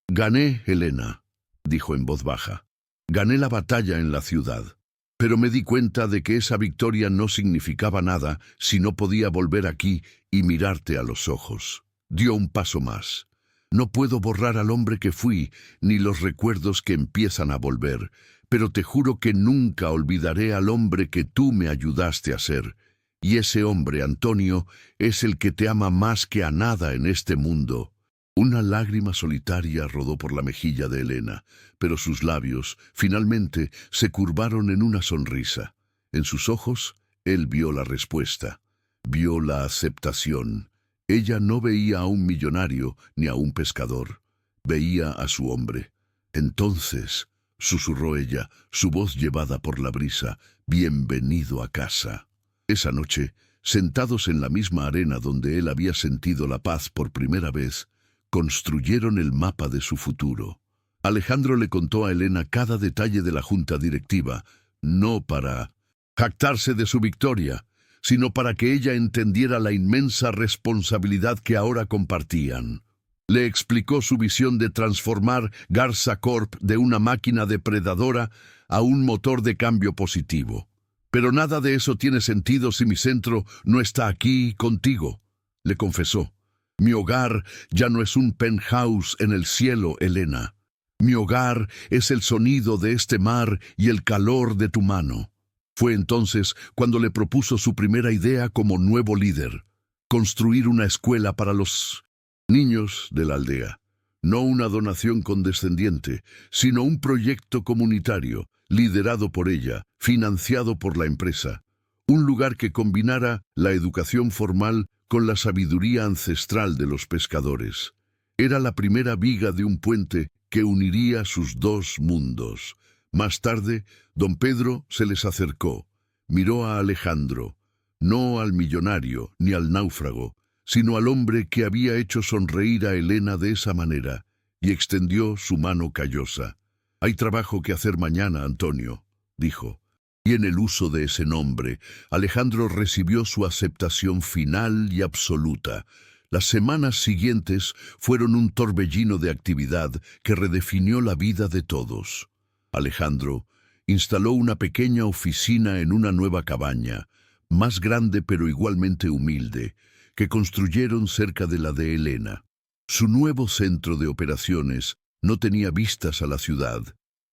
«Gané, Helena», dijo en voz baja. «Gané la batalla en la ciudad. Pero me di cuenta de que esa victoria no significaba nada si no podía volver aquí y mirarte a los ojos». Dio un paso más. «No puedo borrar al hombre que fui, ni los recuerdos que empiezan a volver, pero te juro que nunca olvidaré al hombre que tú me ayudaste a ser. Y ese hombre, Antonio, es el que te ama más que a nada en este mundo». Una lágrima solitaria rodó por la mejilla de Helena, pero sus labios, finalmente, se curvaron en una sonrisa. En sus ojos, él vio la respuesta, vio la aceptación. Ella no veía a un millonario ni a un pescador, veía a su hombre. «Entonces», susurró ella, su voz llevada por la brisa, «bienvenido a casa». Esa noche, sentados en la misma arena donde él había sentido la paz por primera vez, construyeron el mapa de su futuro. Alejandro le contó a Helena cada detalle de la junta directiva, no para jactarse de su victoria, sino para que ella entendiera la inmensa responsabilidad que ahora compartían. Le explicó su visión de transformar Garza Corp de una máquina depredadora a un motor de cambio positivo. «Pero nada de eso tiene sentido si mi centro no está aquí contigo», le confesó. «Mi hogar ya no es un penthouse en el cielo, Helena. Mi hogar es el sonido de este mar y el calor de tu mano». Fue entonces cuando le propuso su primera idea como nuevo líder: construir una escuela para los niños de la aldea. No una donación condescendiente, sino un proyecto comunitario, liderado por ella, financiado por la empresa. Un lugar que combinara la educación formal con la sabiduría ancestral de los pescadores. Era la primera viga de un puente que uniría sus dos mundos. Más tarde, don Pedro se les acercó, miró a Alejandro, no al millonario ni al náufrago, sino al hombre que había hecho sonreír a Helena de esa manera, y extendió su mano callosa. «Hay trabajo que hacer mañana, Antonio», dijo. Y en el uso de ese nombre, Alejandro recibió su aceptación final y absoluta. Las semanas siguientes fueron un torbellino de actividad que redefinió la vida de todos. Alejandro instaló una pequeña oficina en una nueva cabaña, más grande pero igualmente humilde, que construyeron cerca de la de Helena. Su nuevo centro de operaciones no tenía vistas a la ciudad,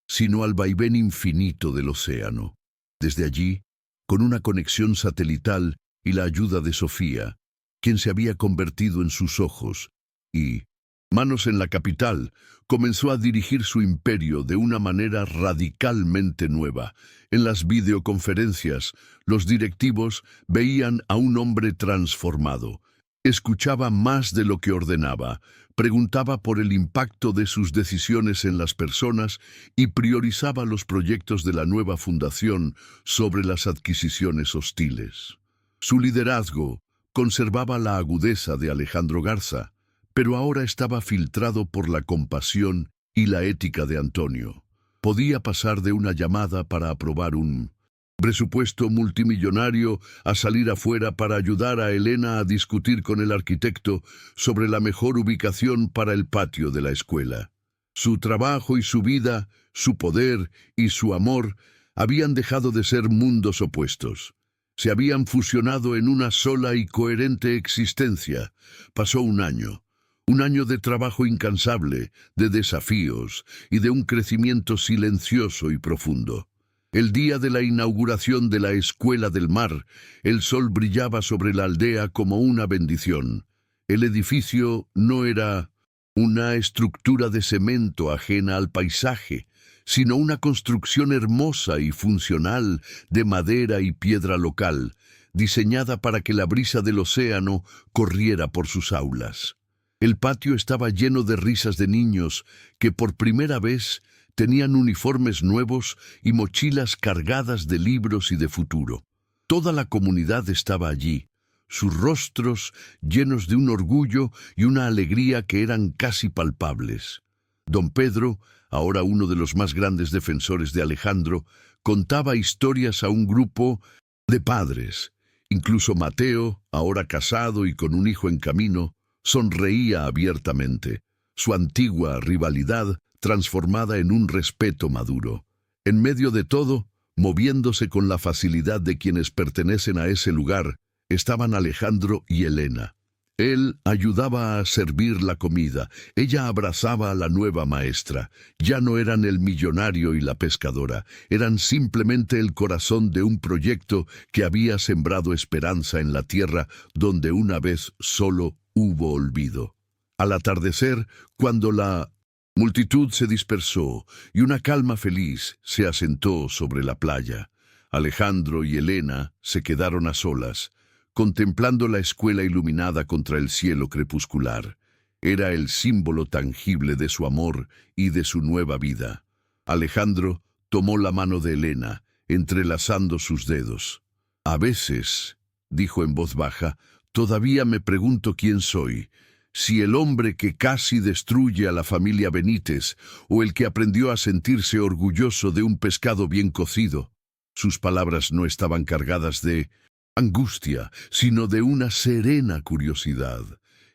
sino al vaivén infinito del océano. Desde allí, con una conexión satelital y la ayuda de Sofía, quien se había convertido en sus ojos, y, manos en la capital, comenzó a dirigir su imperio de una manera radicalmente nueva. En las videoconferencias, los directivos veían a un hombre transformado. Escuchaba más de lo que ordenaba, preguntaba por el impacto de sus decisiones en las personas y priorizaba los proyectos de la nueva fundación sobre las adquisiciones hostiles. Su liderazgo conservaba la agudeza de Alejandro Garza, pero ahora estaba filtrado por la compasión y la ética de Antonio. Podía pasar de una llamada para aprobar un presupuesto multimillonario a salir afuera para ayudar a Helena a discutir con el arquitecto sobre la mejor ubicación para el patio de la escuela. Su trabajo y su vida, su poder y su amor habían dejado de ser mundos opuestos. Se habían fusionado en una sola y coherente existencia. Pasó un año de trabajo incansable, de desafíos y de un crecimiento silencioso y profundo. El día de la inauguración de la Escuela del Mar, el sol brillaba sobre la aldea como una bendición. El edificio no era una estructura de cemento ajena al paisaje, sino una construcción hermosa y funcional de madera y piedra local, diseñada para que la brisa del océano corriera por sus aulas. El patio estaba lleno de risas de niños que por primera vez tenían uniformes nuevos y mochilas cargadas de libros y de futuro. Toda la comunidad estaba allí, sus rostros llenos de un orgullo y una alegría que eran casi palpables. Don Pedro, ahora uno de los más grandes defensores de Alejandro, contaba historias a un grupo de padres, Incluso Mateo, ahora casado y con un hijo en camino, sonreía abiertamente, su antigua rivalidad transformada en un respeto maduro. En medio de todo, moviéndose con la facilidad de quienes pertenecen a ese lugar, estaban Alejandro y Elena. Él ayudaba a servir la comida, ella abrazaba a la nueva maestra. Ya no eran el millonario y la pescadora, eran simplemente el corazón de un proyecto que había sembrado esperanza en la tierra donde una vez solo hubo olvido. Al atardecer, cuando la multitud se dispersó y una calma feliz se asentó sobre la playa, Alejandro y Elena se quedaron a solas, contemplando la escuela iluminada contra el cielo crepuscular. Era el símbolo tangible de su amor y de su nueva vida. Alejandro tomó la mano de Elena, entrelazando sus dedos. «A veces», dijo en voz baja, «todavía me pregunto quién soy, si el hombre que casi destruye a la familia Benítez o el que aprendió a sentirse orgulloso de un pescado bien cocido». Sus palabras no estaban cargadas de angustia, sino de una serena curiosidad.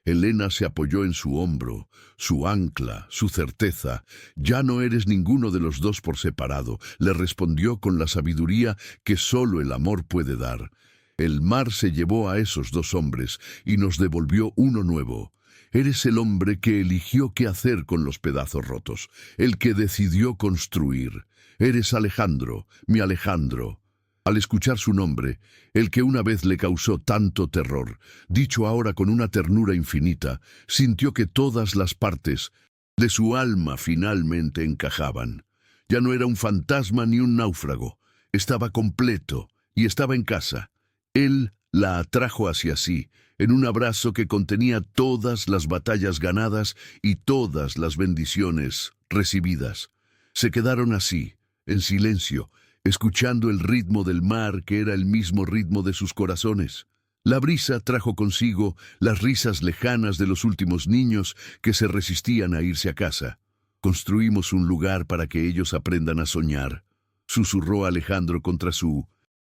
Elena se apoyó en su hombro, su ancla, su certeza. «Ya no eres ninguno de los dos por separado», le respondió con la sabiduría que solo el amor puede dar. «El mar se llevó a esos dos hombres y nos devolvió uno nuevo. Eres el hombre que eligió qué hacer con los pedazos rotos, el que decidió construir. Eres Alejandro, mi Alejandro». Al escuchar su nombre, el que una vez le causó tanto terror, dicho ahora con una ternura infinita, sintió que todas las partes de su alma finalmente encajaban. Ya no era un fantasma ni un náufrago, estaba completo y estaba en casa. Él la atrajo hacia sí, en un abrazo que contenía todas las batallas ganadas y todas las bendiciones recibidas. Se quedaron así, en silencio, escuchando el ritmo del mar que era el mismo ritmo de sus corazones. La brisa trajo consigo las risas lejanas de los últimos niños que se resistían a irse a casa. «Construimos un lugar para que ellos aprendan a soñar», susurró Alejandro contra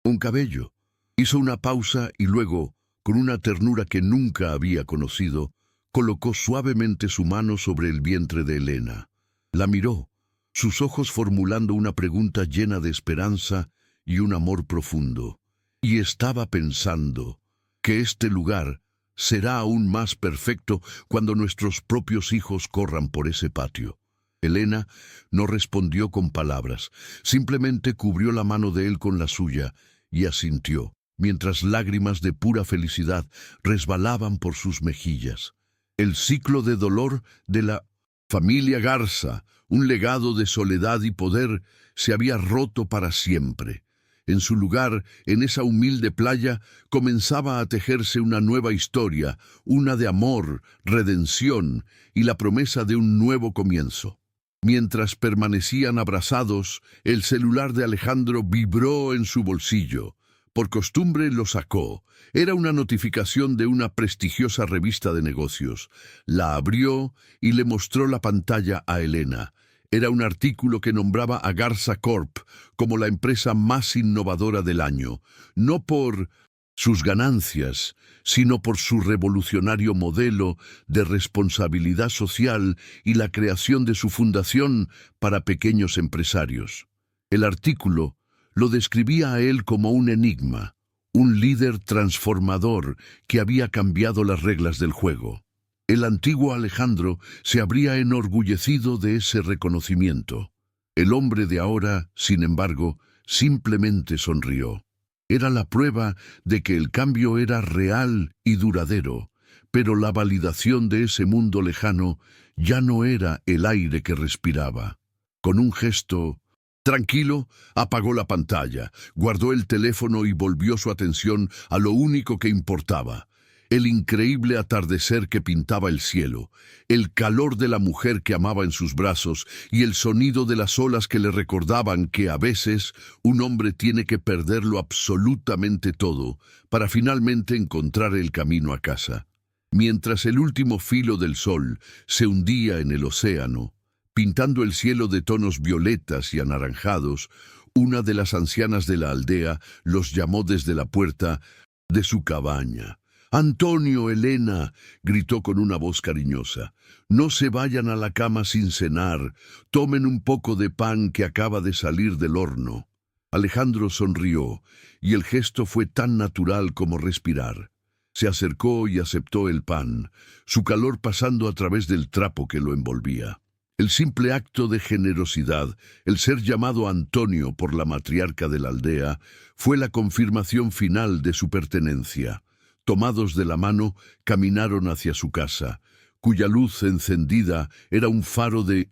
un cabello. Hizo una pausa y luego, con una ternura que nunca había conocido, colocó suavemente su mano sobre el vientre de Elena. La miró, sus ojos formulando una pregunta llena de esperanza y un amor profundo. Y estaba pensando que este lugar será aún más perfecto cuando nuestros propios hijos corran por ese patio. Elena no respondió con palabras, simplemente cubrió la mano de él con la suya y asintió, mientras lágrimas de pura felicidad resbalaban por sus mejillas. El ciclo de dolor de la familia Garza, un legado de soledad y poder, se había roto para siempre. En su lugar, en esa humilde playa, comenzaba a tejerse una nueva historia, una de amor, redención y la promesa de un nuevo comienzo. Mientras permanecían abrazados, el celular de Alejandro vibró en su bolsillo. Por costumbre lo sacó. Era una notificación de una prestigiosa revista de negocios. La abrió y le mostró la pantalla a Elena. Era un artículo que nombraba a Garza Corp como la empresa más innovadora del año, no por sus ganancias, sino por su revolucionario modelo de responsabilidad social y la creación de su fundación para pequeños empresarios. El artículo lo describía a él como un enigma, un líder transformador que había cambiado las reglas del juego. El antiguo Alejandro se habría enorgullecido de ese reconocimiento. El hombre de ahora, sin embargo, simplemente sonrió. Era la prueba de que el cambio era real y duradero, pero la validación de ese mundo lejano ya no era el aire que respiraba. Con un gesto tranquilo, apagó la pantalla, guardó el teléfono y volvió su atención a lo único que importaba: el increíble atardecer que pintaba el cielo, el calor de la mujer que amaba en sus brazos y el sonido de las olas que le recordaban que a veces un hombre tiene que perderlo absolutamente todo para finalmente encontrar el camino a casa. Mientras el último filo del sol se hundía en el océano, pintando el cielo de tonos violetas y anaranjados, una de las ancianas de la aldea los llamó desde la puerta: de su cabaña. «Antonio, Elena», gritó con una voz cariñosa, «no se vayan a la cama sin cenar. Tomen un poco de pan que acaba de salir del horno». Alejandro sonrió, y el gesto fue tan natural como respirar. Se acercó y aceptó el pan, su calor pasando a través del trapo que lo envolvía. El simple acto de generosidad, el ser llamado Antonio por la matriarca de la aldea, fue la confirmación final de su pertenencia. Tomados de la mano, caminaron hacia su casa, cuya luz encendida era un faro de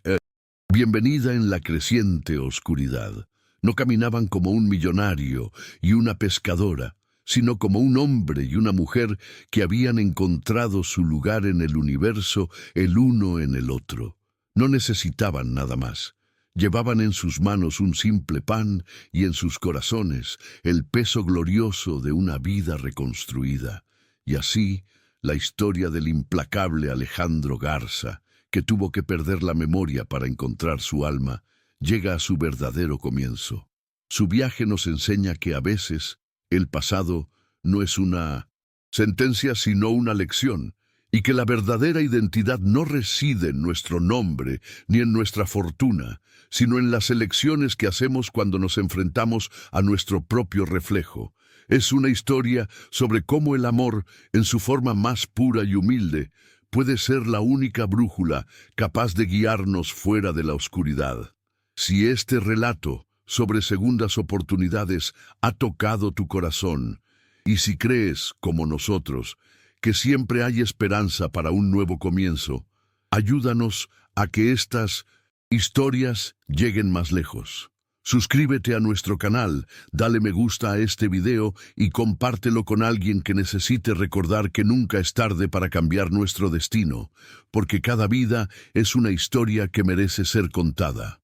bienvenida en la creciente oscuridad. No caminaban como un millonario y una pescadora, sino como un hombre y una mujer que habían encontrado su lugar en el universo, el uno en el otro. No necesitaban nada más. Llevaban en sus manos un simple pan y en sus corazones el peso glorioso de una vida reconstruida. Y así, la historia del implacable Alejandro Garza, que tuvo que perder la memoria para encontrar su alma, llega a su verdadero comienzo. Su viaje nos enseña que a veces el pasado no es una sentencia sino una lección, y que la verdadera identidad no reside en nuestro nombre ni en nuestra fortuna, sino en las elecciones que hacemos cuando nos enfrentamos a nuestro propio reflejo. Es una historia sobre cómo el amor, en su forma más pura y humilde, puede ser la única brújula capaz de guiarnos fuera de la oscuridad. Si este relato sobre segundas oportunidades ha tocado tu corazón, y si crees, como nosotros, que siempre hay esperanza para un nuevo comienzo, ayúdanos a que estas historias lleguen más lejos. Suscríbete a nuestro canal, dale me gusta a este video y compártelo con alguien que necesite recordar que nunca es tarde para cambiar nuestro destino, porque cada vida es una historia que merece ser contada.